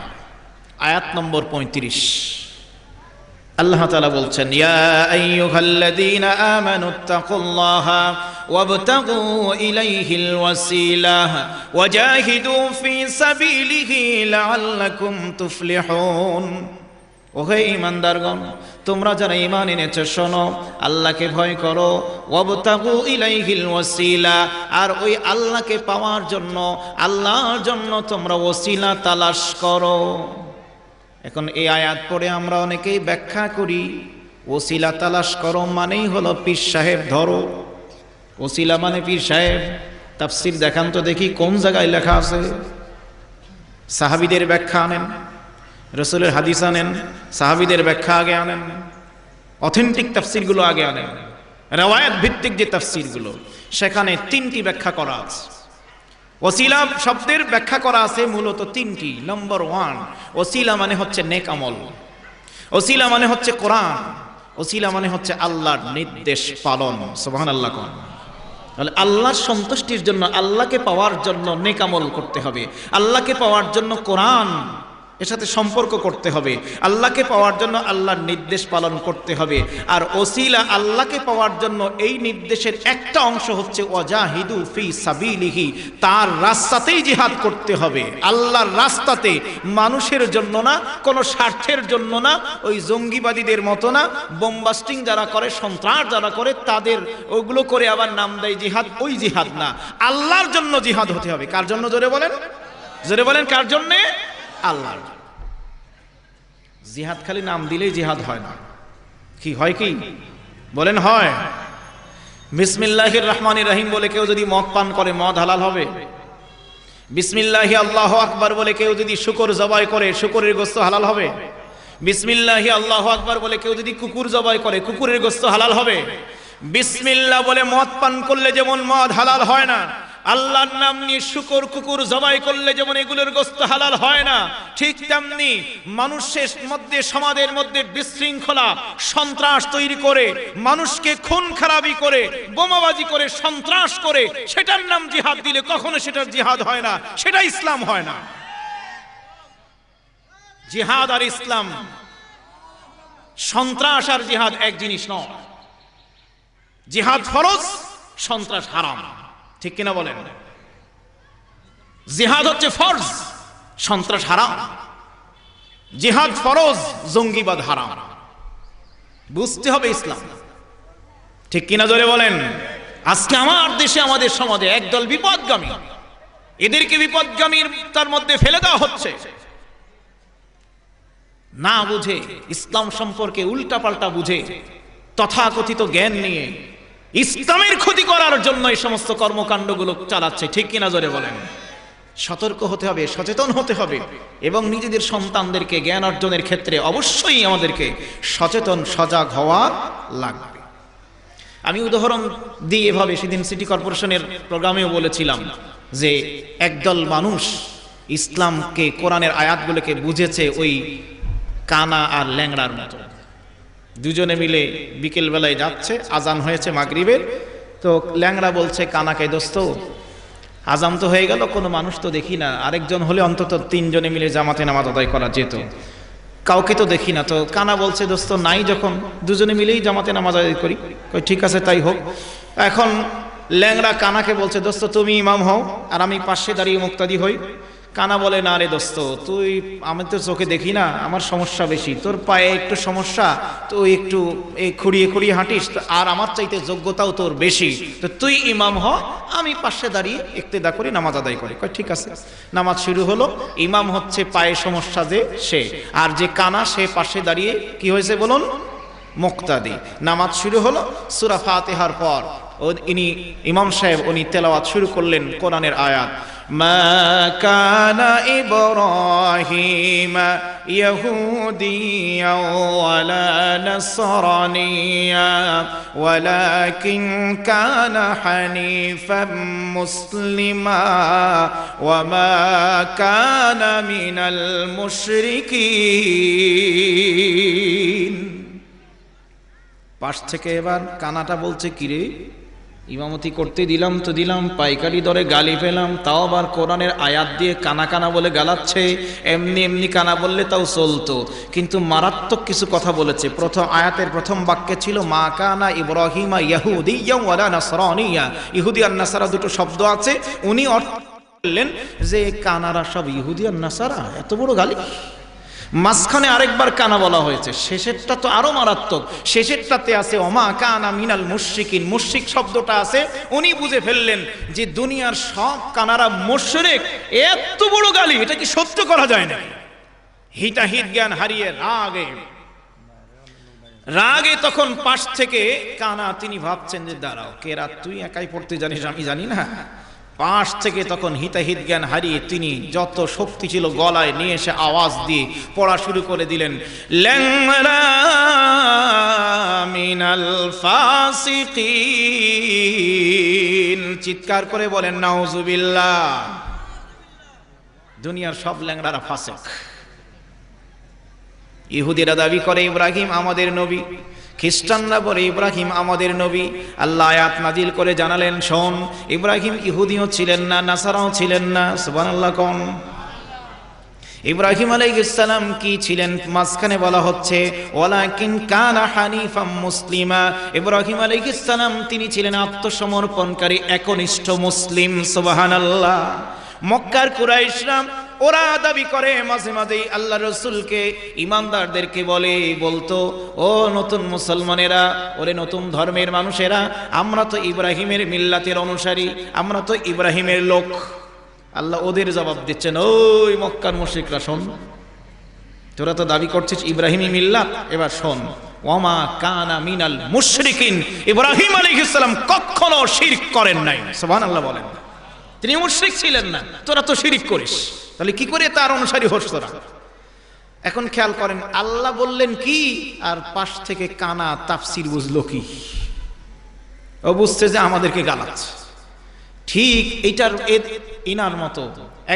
আয়াত নম্বর 35। আল্লাহ তাআলা বলছেন, ইয়া আইয়ুহাল্লাযীনা আমানুত্তাকুল্লাহা ওয়াবতাগু ইলাইহিল ওয়াসিলাহ ওয়াজাহিদু ফি সাবিলিহি লাআল্লাকুম তুফলিহুন। ওহে ঈমানদারগণ, তোমরা যারা ঈমান এনেছো শোনো, আল্লাহকে ভয় করো। ওয়াবতাগু ইলাইহিল ওয়াসিলা, আর ওই আল্লাহকে পাওয়ার জন্য, আল্লাহর জন্য তোমরা ওসিলা তালাশ করো। এখন এই আয়াত পড়ে আমরা অনেকেই ব্যাখ্যা করি, ওসিলা তালাশ করো মানেই হলো পীর সাহেব ধরো। ওসিলা মানে পীর সাহেব। তাফসীর দেখান তো দেখি কোন জায়গায় লেখা আছে। সাহাবীদের ব্যাখ্যা আনেন। রসুলের হাদিস আনেন, সাহাবীদের ব্যাখ্যা আগে আনেন, অথেন্টিক তাফসিরগুলো আগে আনেন, রওয়ায়াত ভিত্তিক যে তাফসিরগুলো, সেখানে 3টি ব্যাখ্যা করা আছে। ওসিলা শব্দের ব্যাখ্যা করা আছে মূলত 3টি। নম্বর 1, ওসিলা মানে হচ্ছে নেক আমল, ওসিলা মানে হচ্ছে কোরআন, ওসিলা মানে হচ্ছে আল্লাহর নির্দেশ পালন। সুবহানাল্লাহ। তাহলে আল্লাহর সন্তুষ্টির জন্য, আল্লাহকে পাওয়ার জন্য নেক আমল করতে হবে, আল্লাহকে পাওয়ার জন্য কোরআন এর সাথে সম্পর্ক করতে হবে, আল্লাহকে পাওয়ার জন্য আল্লাহর নির্দেশ পালন করতে হবে। আর ওসিলা আল্লাহকে পাওয়ার জন্য এই নির্দেশের একটা অংশ হচ্ছে ওয়াজাহিদু ফি সাবিলিহি, তার রাস্তাতেই জিহাদ করতে হবে, আল্লাহর রাস্তাতে, মানুষের জন্য না, কোনো স্বার্থের জন্য না, ওই জঙ্গিবাদীদের মতো না, বোমবাস্টিং যারা করে, সন্ত্রাস যারা করে, তাদের ওগুলো করে আবার নাম দেয় জিহাদ, ওই জিহাদ না, আল্লাহর জন্য জিহাদ হতে হবে। কার জন্য? জোরে বলেন, জোরে বলেন, কার জন্যে? আল্লাহর। জিহাদ খালি নাম দিলেই জিহাদ হয় না। কি হয়? কি বলেন? হয়। বিসমিল্লাহির রহমানির রহিম বলে কেউ যদি মদ পান করে, মদ হালাল হবে। বিসমিল্লাহি আল্লাহু আকবার বলে কেউ যদি শুকর জবাই করে, শুকরের গোশত হালাল হবে। বিসমিল্লাহি আল্লাহু আকবার বলে কেউ যদি কুকুর জবাই করে, কুকুরের গোশত হালাল হবে। বিসমিল্লাহ বলে মদ পান করলে যেমন মদ হালাল হয় না, আল্লাহর নাম নিয়ে শুকর, কুকুর জবাই করলে যেমন এগুলোর গোশত হালাল হয় না, ঠিক তেমনি মানুষের মধ্যে, সমাজের মধ্যে বিশৃঙ্খলা, সন্ত্রাস তৈরি করে, মানুষকে খুন খারাপি করে, বোমাবাজি করে, সন্ত্রাস করে, সেটার নাম জিহাদ দিলে কখনো সেটার জিহাদ হয় না, সেটা ইসলাম হয় না। জিহাদ আর ইসলাম, সন্ত্রাস আর জিহাদ এক জিনিস নয়। জিহাদ ফরজ, সন্ত্রাস হারাম। ঠিক কিনা বলেন? জিহাদ হচ্ছে ফরজ, সন্ত্রাস হারাম। জিহাদ ফরজ, জঙ্গিবাদ হারাম। বুঝতে হবে ইসলাম। ঠিক কিনা জোরে বলেন? আজকে আমার দেশে, আমাদের সমাজে একদল বিপদগামী, এদেরকে বিপদগামীর তার মধ্যে ফেলে দেওয়া হচ্ছে। না বুঝে, ইসলাম সম্পর্কে উল্টাপাল্টা বুঝে, তথাকথিত জ্ঞান নিয়ে ইসলামের ক্ষতি করার জন্য এই সমস্ত কর্মকাণ্ডগুলো চালাচ্ছে। ঠিক কিনা জোরে বলেন? সতর্ক হতে হবে, সচেতন হতে হবে, এবং নিজেদের সন্তানদেরকে জ্ঞান অর্জনের ক্ষেত্রে অবশ্যই আমাদেরকে সচেতন, সজাগ হওয়া লাগবে। আমি উদাহরণ দিই এভাবে, সেদিন সিটি কর্পোরেশনের প্রোগ্রামেও বলেছিলাম যে একদল মানুষ ইসলামকে, কোরআনের আয়াতগুলোকে বুঝেছে ওই কানা আর ল্যাংড়ার মতো। দুজনে মিলে বিকেল বেলায় যাচ্ছে, আজান হয়েছে মাগরিবের, তো ল্যাংড়া বলছে কানাকে, দোস্ত আজান তো হয়ে গেল, কোনো মানুষ তো দেখি না, আরেকজন হলে অন্তত 3 জনে মিলে জামাতে নামাজ আদায় করা যেত, কাউকে তো দেখি না। তো কানা বলছে, দোস্ত নাই যখন, দুজনে মিলেই জামাতে নামাজ আদায় করি। ঠিক আছে, তাই হোক। এখন ল্যাংড়া কানাকে বলছে, দোস্ত তুমি ইমাম হও আর আমি পাশে দাঁড়িয়ে মুক্তাদি হই। কানা বলে, না রে দোস্ত, তুই, আমি তো চোখে দেখি না, আমার সমস্যা বেশি, তোর পায়ে একটু সমস্যা, তুই একটু এই খুঁড়িয়ে খুঁড়িয়ে হাঁটিস, আর আমার চাইতে যোগ্যতাও তোর বেশি, তো তুই ইমাম হ, আমি পাশে দাঁড়িয়ে ইক্তেদা করি, নামাজ আদায় করি। ঠিক আছে। নামাজ শুরু হলো। ইমাম হচ্ছে পায়ে সমস্যা যে সে, আর যে কানা সে পাশে দাঁড়িয়ে কি হয়েছে বলুন? মুক্তাদি। নামাজ শুরু হলো। সূরা ফাতিহার পর ইনি ইমাম সাহেব উনি তেলাওয়াত শুরু করলেন কোরআনের আয়াত, মা কানা ইব্রাহিম ইয়াহুদিয়্যা ওয়ালা নাসরানিয়্যা ওয়ালাকিন কানা হানিফাম মুসলিমা ওয়া মা কানা মিনাল মুশরিকিন। পাশ থেকে এবার কানাটা বলছে, কিরে ইমামতি করতে দিলাম তো দিলাম, পাইকারি দরে গালি পেলাম, তাও আবার কোরআনের আয়াত দিয়ে কানা কানা বলে গালাচ্ছে। এমনি এমনি কানা বললে তাও চলতো, কিন্তু মারাত্মক কিছু কথা বলেছে। প্রথম আয়াতের প্রথম বাক্যে ছিল মা কানা ইব্রাহিমা ইয়াহুদিয়্যা ওয়ালা নাসরানিয়্যা। ইহুদি আর নাসারা দুটো শব্দ আছে। উনি অর্থ বললেন যে কানারা সব ইহুদি আর নাসারা, এত বড় গালি। মাঝখানে আরেকবার কানা বলা হয়েছে, শেষেরটা তো আরো মারাত্মক। শেষেরটাতে আছে ওমা কানা মিনাল মুশরিকিন, মুশরিক শব্দটা আছে। উনি বুঝে ফেললেন যে দুনিয়ার সব কানারা মুশরিক। এত বড় গালি, এটা কি সহ্য করা যায় না? হিতাহিত জ্ঞান হারিয়ে রাগে তখন পাশ থেকে কানা তিনি ভাবছেন যে দাঁড়াও, কেরাত তুই একাই পড়তে জানিস, আমি জানি না, পাশ থেকে তখন হিতাহিত জ্ঞান হারিয়ে তিনি যত শক্তি ছিল গলায় নিয়ে এসে আওয়াজ দিয়ে পড়া শুরু করে দিলেন, ল্যাংরা মিনাল ফাসিকিন, চিৎকার করে বলেন নাউজুবিল্লাহ। দুনিয়ার সব ল্যাংড়ারা ফাসিক। ইহুদিরা দাবি করে ইব্রাহিম আমাদের নবী, খ্রিস্টানরা বলে ইব্রাহিম আমাদের নবী। আল্লাহ আয়াত নাজিল করে জানালেন, শোন, ইব্রাহিম ইহুদিও ছিলেন না, নাসারাও ছিলেন না। সুবহানাল্লাহ কোন ইব্রাহিম আলাইহিস সালাম কি ছিলেন? মাঝখানে বলা হচ্ছে ওয়ালাকিন কানা হানিফাম মুসলিমা। ইব্রাহিম আলাইহিস সালাম তিনি ছিলেন আত্মসমর্পণকারী একনিষ্ঠ মুসলিম। সুবহানাল্লাহ। মক্কার কুরাইশরা ওরা দাবি করে মাঝে মাঝেই আল্লাহ রসুলকে, ইমানদারদেরকে বলতো, ও নতুন মুসলমানেরা, ওরে নতুন ধর্মের মানুষেরা, আমরা তো ইব্রাহিমের মিল্লাতের অনুসারী, আমরা তো ইব্রাহিমের লোক। আল্লাহ ওদের জবাব দিচ্ছেন, ওই মক্কার মুশরিকরা, শোন, তোরা তো দাবি করছিস ইব্রাহিমী মিল্লাত, এবার শোন, ওয়ামা কানা মিনাল মুশরিকিন, ইব্রাহিম আলাইহিস সালাম কখনো শিরক করেন নাই। সুবহানাল্লাহ বলেন, তিনি মুশরিক ছিলেন না, তোরা তো শিরক করিস, তাহলে কি করে তার অনুসারী হোস তোরা? এখন খেয়াল করেন, আল্লাহ বললেন কি আর পাশ থেকে কানা তাফসির বুঝলো কি? ও বুঝছে যে আমাদেরকে গালাচ্ছে। ঠিক এইটার ইনার মতো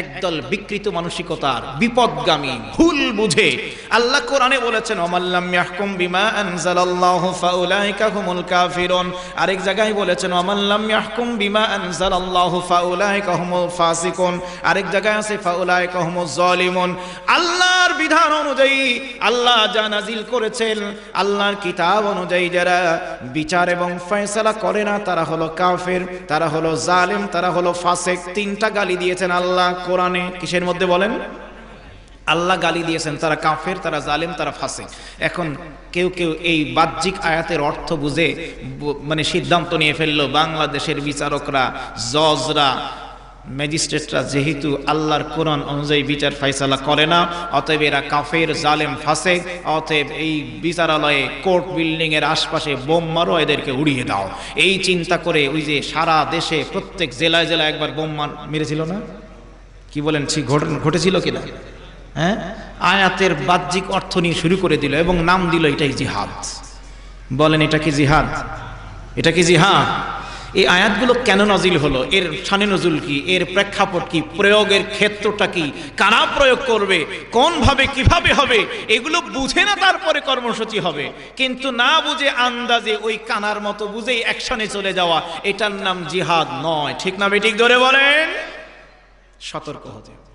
একদল বিকৃত মানসিকতার বিপদগামী ভুল বুঝে আল্লাহ কোরআনে বলেছেন, ওমাল্লাম ইয়াহকুম বিমা আনজালাল্লাহু ফাউলাইকা হুমুল কাফিরুন। আরেক জায়গায় বলেছেন, ওমাল্লাম ইয়াহকুম বিমা আনজালাল্লাহু ফাউলাইকা হুমুল ফাসিকুন। আরেক জায়গায় আছে ফাউলাইকা হুমুজ জালিমুন। আল্লাহর বিধান অনুযায়ী আল্লাহ যা নাজিল করেছেন, আল্লাহর কিতাব অনুযায়ী যারা বিচার এবং ফয়সালা করে না, তারা হলো কাফের, তারা হলো জালিম, তারা হলো ফাসিক। তিনটা গালি দিয়েছেন আল্লাহ কোরআনে। কিসের মধ্যে বলেন? আল্লাহ গালি দিয়েছেন, তারা কাফের, তারা জালিম, তারা ফাসিক। এখন কেউ কেউ এই বাহ্যিক আয়াতের অর্থ বুঝে মানে সিদ্ধান্ত নিয়ে ফেললো, বাংলাদেশের বিচারকরা, জজরা, ম্যাজিস্ট্রেটরা যেহেতু আল্লাহর কোরআন অনুযায়ী বিচার ফয়সালা করে না, অতএব এরা কাফের, জালেম, ফাসিক, অতএব এই বিচারালয়ে কোর্ট বিল্ডিং এর আশপাশে বোম মারো, এদেরকে উড়িয়ে দাও। এই চিন্তা করে ওই যে সারা দেশে প্রত্যেক জেলায় জেলায় একবার বোম মেরেছিল না? কি বলেন, ঘটেছিল কিনা? হ্যাঁ, আয়াতের বাহ্যিক অর্থ নিয়ে শুরু করে দিল এবং নাম দিল এটাই জিহাদ। বলেন, এটা কি জিহাদ? এটা কি জিহাদ? এই আয়াতগুলো কেন নাজিল হলো? এর শানে নজুল কি? এর প্রেক্ষাপট কি? প্রয়োগের ক্ষেত্রটা কি? কারা প্রয়োগ করবে? কোন ভাবে, কিভাবে হবে? এগুলো বুঝে না তারপরে কর্মসূচি হবে। কিন্তু না বুঝে আন্দাজে ওই কানার মতো বুঝেই অ্যাকশনে চলে যাওয়া, এটার নাম জিহাদ নয়। ঠিক না বেঠিক ধরে বলেন? সতর্ক হতে হবে।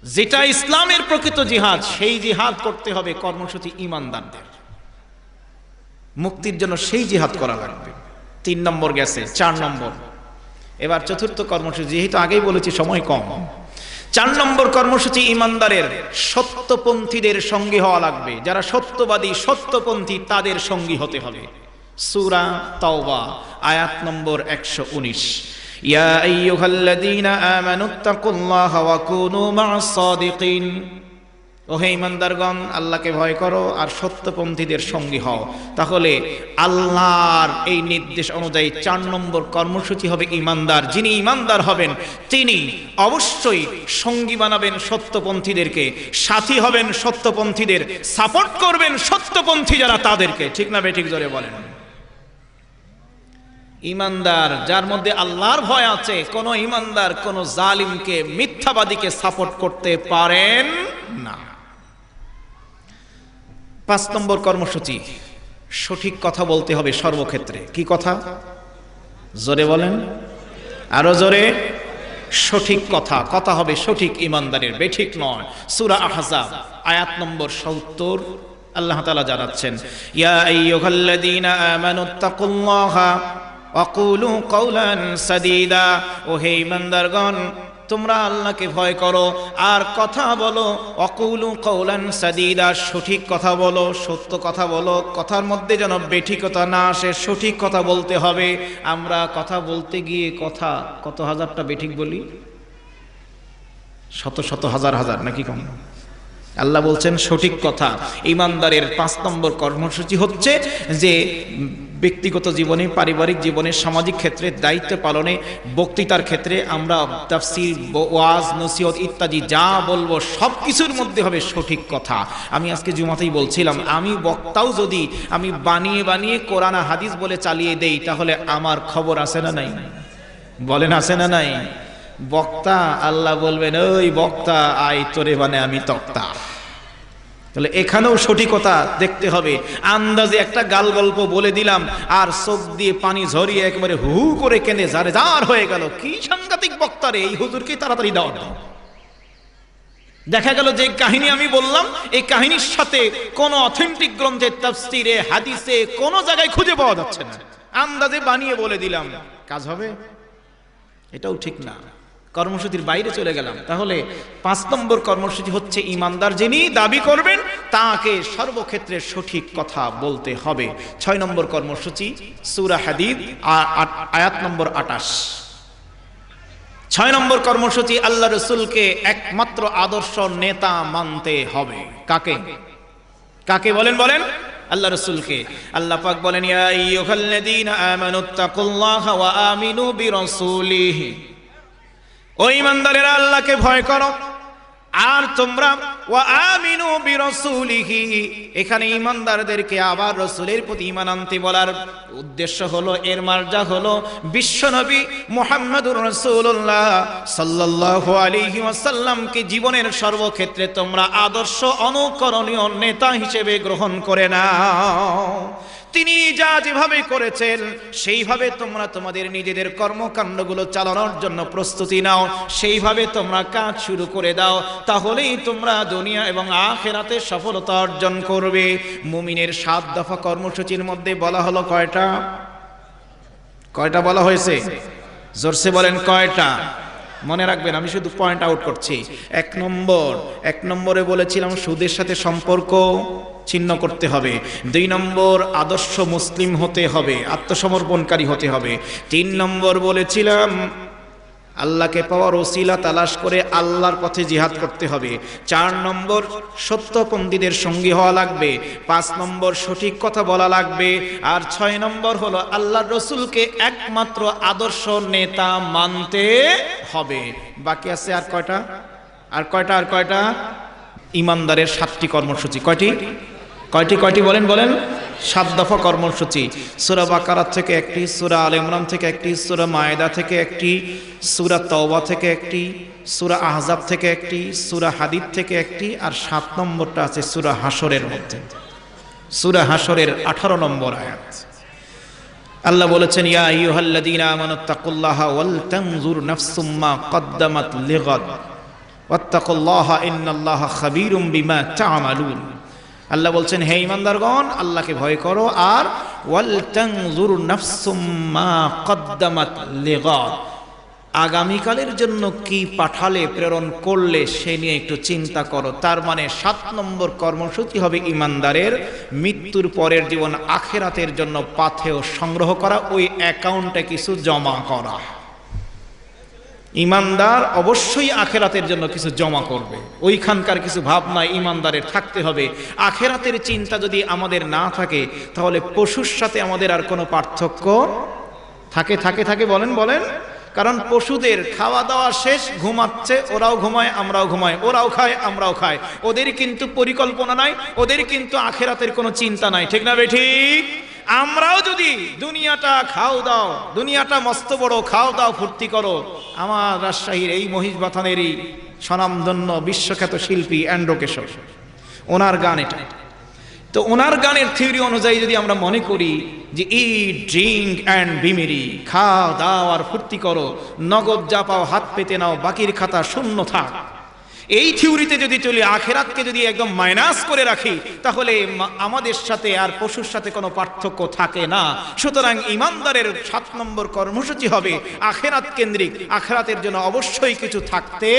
যেটা ইসলামের প্রকৃত জিহাদ, সেই জিহাদ করতে হবে কর্মসূচি ইমানদারদের। মুক্তির জন্য সেই জিহাদ করা লাগবে। 3 নম্বর গেছে, 4 নম্বর। এবার চতুর্থ কর্মসূচি, যেহেতু আগেই বলেছি সময় কম। 4 নম্বর কর্মসূচি, ইমানদারের সত্যপন্থীদের সঙ্গী হওয়া লাগবে। যারা সত্যবাদী, সত্যপন্থী, তাদের সঙ্গী হতে হবে। সূরা তাওবা আয়াত নম্বর 119, ইয়া আইয়ুহাল্লাযীনা আমানুত্তাকুল্লাহা ওয়া কুনু মা'আস সাদিকিন। ওহে ইমানদারগণ, আল্লাহকে ভয় করো আর সত্যপন্থীদের সঙ্গী হও। তাহলে আল্লাহর এই নির্দেশ অনুযায়ী 4 নম্বর কর্মসূচি হবে ইমানদার। যিনি ইমানদার হবেন তিনি অবশ্যই সঙ্গী বানাবেন সত্যপন্থীদেরকে, সাথী হবেন সত্যপন্থীদের, সাপোর্ট করবেন সত্যপন্থী যারা, তাদেরকে। ঠিক না বেঠিক জোরে বলেন? ইমানদার যার মধ্যে আল্লাহর ভয় আছে, কোন ইমানদার কোন জালিমকে, মিথ্যাবাদীকে সাপোর্ট করতে পারেন না। 5 নম্বর কর্মসূচি, সঠিক কথা বলতে হবে সর্বক্ষেত্রে। কি কথা? জোরে বলেন, আরো জোরে। সঠিক কথা, কথা হবে সঠিক ইমানদারের, বেঠিক নয়। সূরা আহজাব আয়াত নম্বর 70 আল্লাহ তাআলা জানাচ্ছেন, ইয়া আইয়ুহাল্লাযীনা আমানুত্তাকুল্লাহা ওয়া কুলু কাওলান সাদীদা। ওহে ইমানদারগণ, তোমরা আল্লাহকে ভয় করো আর কথা বলো। ওয়াকুলু কাওলান সাদীদা, সঠিক কথা বলো, সত্য কথা বলো। কথার মধ্যে যেন বেঠিকতা না আসে, সঠিক কথা বলতে হবে। আমরা কথা বলতে গিয়ে কথা কত হাজারটা বেঠিক বলি, শত শত হাজার হাজার, নাকি কম? আল্লাহ বলছেন সঠিক কথা। ইমানদারের 5 নম্বর কর্মসূচি হচ্ছে যে ব্যক্তিগত জীবনে, পারিবারিক জীবনে, সামাজিক ক্ষেত্রে, দায়িত্ব পালনে, বক্তৃতার ক্ষেত্রে আমরা তাফসীর, ওয়াজ, নসিহত ইত্যাদি যা বলবো সব কিছুর মধ্যে হবে সঠিক কথা। আমি আজকে জুমাতেই বলছিলাম, আমি বক্তাও যদি আমি বানিয়ে বানিয়ে কোরআন হাদিস বলে চালিয়ে দেই তাহলে আমার খবর আছে না নাই? বলেন আছে না নাই? বক্তা, আল্লাহ বলবেন ওই বক্তা আয় তোরে মানে আমি তক্তা। তাহলে এখানেও সঠিকতা দেখতে হবে। আন্দাজে একটা গাল গল্প বলে দিলাম আর চোখ দিয়ে পানি ঝরিয়ে একেবারে হু করে কেঁদে জারে জার হয়ে গেল, কি সাংঘাতিক বক্তা রে, এই হুজুরকে তাড়াতাড়ি দাও। দেখা গেল যে কাহিনী আমি বললাম এই কাহিনীর সাথে কোন অথেন্টিক গ্রন্থের তাফসীরে, হাদিসে কোন জায়গায় খুঁজে পাওয়া যাচ্ছে না, আন্দাজে বানিয়ে বলে দিলাম। কাজ হবে? এটাও ঠিক না, কর্মসূচির বাইরে চলে গেলাম। তাহলে 5 নম্বর কর্মসূচি হচ্ছে ইমানদার যিনি দাবি করবেন তাকে সর্বক্ষেত্রে সঠিক কথা বলতে হবে। 6 নম্বর কর্মসূচি সূরা হাদীদ আয়াত নম্বর 28। 6 নম্বর কর্মসূচি আল্লাহ রাসূলকে একমাত্র আদর্শ নেতা মানতে হবে। কাকে? কাকে বলেন? বলেন আল্লাহ রাসূলকে। আল্লাহ পাক বলেন ইয়া আইয়ুহাল্লাযীনা আমানুত্তাকুল্লাহা ওয়া আমিনু বিরাসূলিহি, ও ঈমানদারেরা আল্লাহকে ভয় করো আর তোমরা ওয়া আমিনু বিরাসূলিহি, এখানে ঈমানদারদেরকে আবার রাসূলের প্রতি ঈমান আনতে বলার উদ্দেশ্য হলো, এর মারজা হলো বিশ্বনবী মুহাম্মদুর রাসূলুল্লাহ সাল্লাল্লাহু আলাইহি ওয়াসাল্লামকে জীবনের সর্বক্ষেত্রে তোমরা আদর্শ অনুকরণীয় নেতা হিসেবে গ্রহণ করে নাও। তিনি যা যেভাবে করেছেন সেইভাবে তোমরা তোমাদের নিজেদের কর্মকাণ্ডগুলো চালানোর জন্য প্রস্তুতি নাও, সেইভাবে তোমরা কাজ শুরু করে দাও, তাহলেই তোমরা দুনিয়া এবং আখিরাতে সফলতা অর্জন করবে। মুমিনের 7 দফা কর্মসূচির মধ্যে বলা হলো কয়টা? কয়টা বলা হয়েছে? জোরসে বলেন কয়টা? মনে রাখবেন, আমি শুধু পয়েন্ট আউট করছি। 1 নম্বরে বলেছিলাম সুদের সাথে সম্পর্ক ছিন্ন করতে হবে। 2 নম্বর আদর্শ মুসলিম হতে হবে, আত্মসমর্পণকারী হতে হবে। 3 নম্বর বলেছিলাম আল্লাহকে পাওয়ার ওসিলা তালাশ করে আল্লাহর পথে জিহাদ করতে হবে। 4 নম্বর সত্যপন্থীদের সঙ্গী হওয়া লাগবে। 5 নম্বর সঠিক কথা বলা লাগবে। আর 6 নম্বর হলো আল্লাহর রাসূলকে একমাত্র আদর্শ নেতা মানতে হবে। বাকি আছে আর কয়টা? আর কয়টা? ঈমানদারের 7টি কর্মসূচি। কয়টি বলেন? 7 দফা কর্মসূচি। সূরা বাকারা থেকে একটি, সূরা আলে ইমরান থেকে একটি, সূরা মায়েদা থেকে একটি, সূরা তাওবা থেকে একটি, সূরা আহজাব থেকে একটি, সূরা হাদীদ থেকে একটি, আর 7 নম্বরটা আছে সূরা হাশরের মধ্যে। সূরা হাশরের 18 নম্বর আয়াত। আল্লাহ বলেছেন ইয়া আইয়ুহাল্লাযীনা আমানুত্তাকুল্লাহা ওয়াল তানজুর নাফসুম মা কদ্দামাত লিগাদ ওয়াত্তাকুল্লাহা ইন্নাল্লাহা খাবীরুম বিমা তা'মালুন। আল্লাহ বলছেন হে ঈমানদারগণ আল্লাহকে ভয় করো আর ওয়াল তানজুর নাফসুম মা কদ্দামাত লিগাদ, আগামীকালের জন্য কি পাঠালে, প্রেরণ করলে সে নিয়ে একটু চিন্তা করো। তার মানে 7 নম্বর কর্মসূচি হবে ঈমানদারের মৃত্যুর পরের জীবন আখিরাতের জন্য পাথেয় সংগ্রহ করা, ওই অ্যাকাউন্টে কিছু জমা করা। ঈমানদার অবশ্যই আখিরাতের জন্য কিছু জমা করবে, ওইখানকার কিছু ভাবনা ঈমানদারের থাকতে হবে। আখিরাতের চিন্তা যদি আমাদের না থাকে তাহলে পশুর সাথে আমাদের আর কোনো পার্থক্য থাকে? বলেন। কারণ পশুদের খাওয়া দাওয়া শেষ, ঘুমাচ্ছে, ওরাও ঘুমায় আমরাও ঘুমাই, ওরাও খায় আমরাও খাই, ওদের কিন্তু পরিকল্পনা নাই, ওদের কিন্তু আখিরাতের কোনো চিন্তা নাই, ঠিক না বেঠিক? আমরাও যদি দুনিয়াটা খাও দাও, দুনিয়াটা মস্ত বড়, খাও দাও ফুর্তি করো। আমার রাজশাহীর এই মহিষবাথানেরই স্বনামধন্য বিশ্বখ্যাত শিল্পী অ্যান্ড্রো কিশোর, ওনার গান এটা। তো ওনার গানের থিওরি অনুযায়ী যদি আমরা মনে করি যে ইট, ড্রিঙ্ক অ্যান্ড বিমেরি, খাও দাও আর ফুর্তি করো, নগদ যা পাও হাত পেতে নাও, বাকির খাতা শূন্য থাক, এই থিওরিতে যদি চলি, আখিরাতকে যদি একদম মাইনাস করে রাখি, তাহলে আমাদের সাথে আর পশুর সাথে কোনো পার্থক্য থাকে না। সুতরাং ঈমানদারের 7 নম্বর কর্মসূচি হবে আখিরাত কেন্দ্রিক, আখিরাতের জন্য অবশ্যই কিছু থাকতে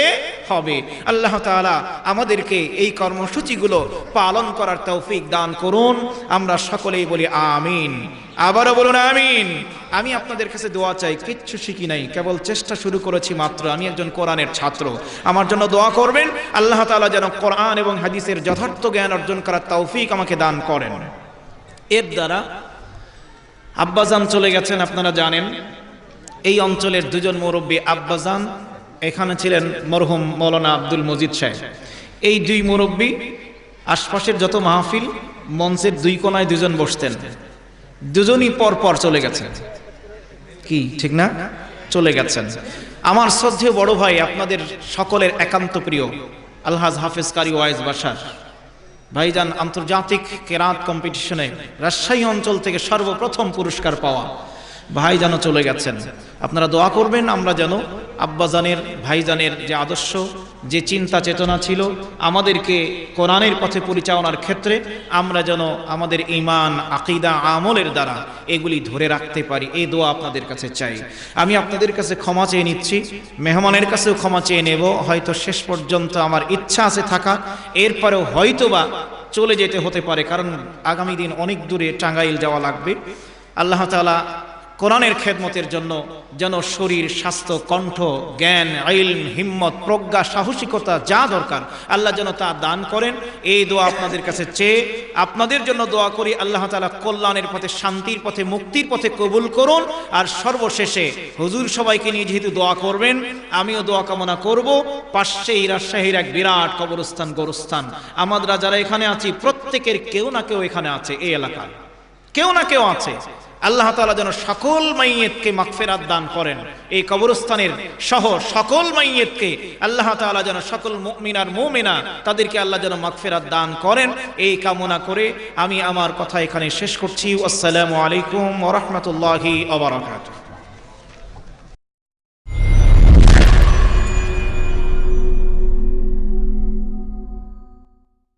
হবে। আল্লাহ তাআলা আমাদেরকে এই কর্মসূচিগুলো পালন করার তৌফিক দান করুন। আমরা সকলেই বলি আমিন। আবারও বলুন আমিন। আমি আপনাদের কাছে দোয়া চাই, কিচ্ছু শিখি নাই, কেবল চেষ্টা শুরু করেছি মাত্র। আমি একজন কোরআনের ছাত্র, আমার জন্য দোয়া করবেন আল্লাহ তাআলা যেন কোরআন এবং হাদিসের যথার্থ জ্ঞান অর্জন করার তৌফিক আমাকে দান করেন। এর দ্বারা আব্বাজান চলে গেছেন, আপনারা জানেন। এই অঞ্চলের দুজন মুরব্বী আব্বাজান, এখানে ছিলেন মরহুম মৌলানা আব্দুল মজিদ সাহেব। এই দুই মুরব্বী আশপাশের যত মাহফিল, মঞ্চের দুই কোনায় দুজন বসতেন, দুজনই পর পর চলে গেছেন। কি ঠিক না? চলে গেছেন। আমার শ্রদ্ধেয় বড় ভাই, আপনাদের সকলের একান্ত প্রিয় আলহাজ হাফেজ কারি ওয়াইজ বাশার ভাইজান, আন্তর্জাতিক কেরাত কম্পিটিশনে রাজশাহী অঞ্চল থেকে সর্বপ্রথম পুরস্কার পাওয়া ভাইজান চলে গেছেন। আপনারা দোয়া করবেন আমরা যেন আব্বাজানের, ভাইজানের যে আদর্শ, যে চিন্তা চেতনা ছিল আমাদেরকে কোরআনের পথে পরিচালনার ক্ষেত্রে, আমরা যেন আমাদের ঈমান, আকীদা, আমলের দ্বারা এগুলি ধরে রাখতে পারি, এই দোয়া আপনাদের কাছে চাই। আমি আপনাদের কাছে ক্ষমা চেয়ে নিচ্ছি, মেহমানের কাছেও ক্ষমা চেয়ে নেব। হয়তো শেষ পর্যন্ত আমার ইচ্ছা আছে থাকা, এরপরেও হয়তোবা চলে যেতে হতে পারে, কারণ আগামী দিন অনেক দূরে টাঙ্গাইল যাওয়া লাগবে। আল্লাহ তাআলা কোরআনের খেদমতের জন্য যেন শরীর, স্বাস্থ্য, কণ্ঠ, জ্ঞান, ইলম, হিম্মত, প্রজ্ঞা, সাহসিকতা যা দরকার আল্লাহ যেন তা দান করেন, এই দোয়া আপনাদের কাছে চেয়ে আপনাদের জন্য দোয়া করি। আল্লাহ তাআলা কল্যাণের পথে, শান্তির পথে, মুক্তির পথে কবুল করুন। আর সর্বশেষে হুজুর সবাইকে নিয়ে যেহেতু দোয়া করবেন, আমিও দোয়া কামনা করব। পাশেই রাজশাহীর এক বিরাট কবরস্থান, গোরস্থান, আমরা যারা এখানে আছি প্রত্যেকের কেউ না কেউ এখানে আছে, এই এলাকার কেউ না কেউ আছে। আল্লাহ তাআলা যেন সকল মাইয়িতকে মাগফিরাত দান করেন। এই কবরস্থানের সহ সকল মাইয়িতকে আল্লাহ তাআলা যেন, সকল মুমিন আর মুমিনা, তাদেরকে আল্লাহ যেন মাগফিরাত দান করেন, এই কামনা করে আমি আমার কথা এখানে শেষ করছি। আসসালামু আলাইকুম ওয়া রাহমাতুল্লাহি ওয়া বারাকাতুহু।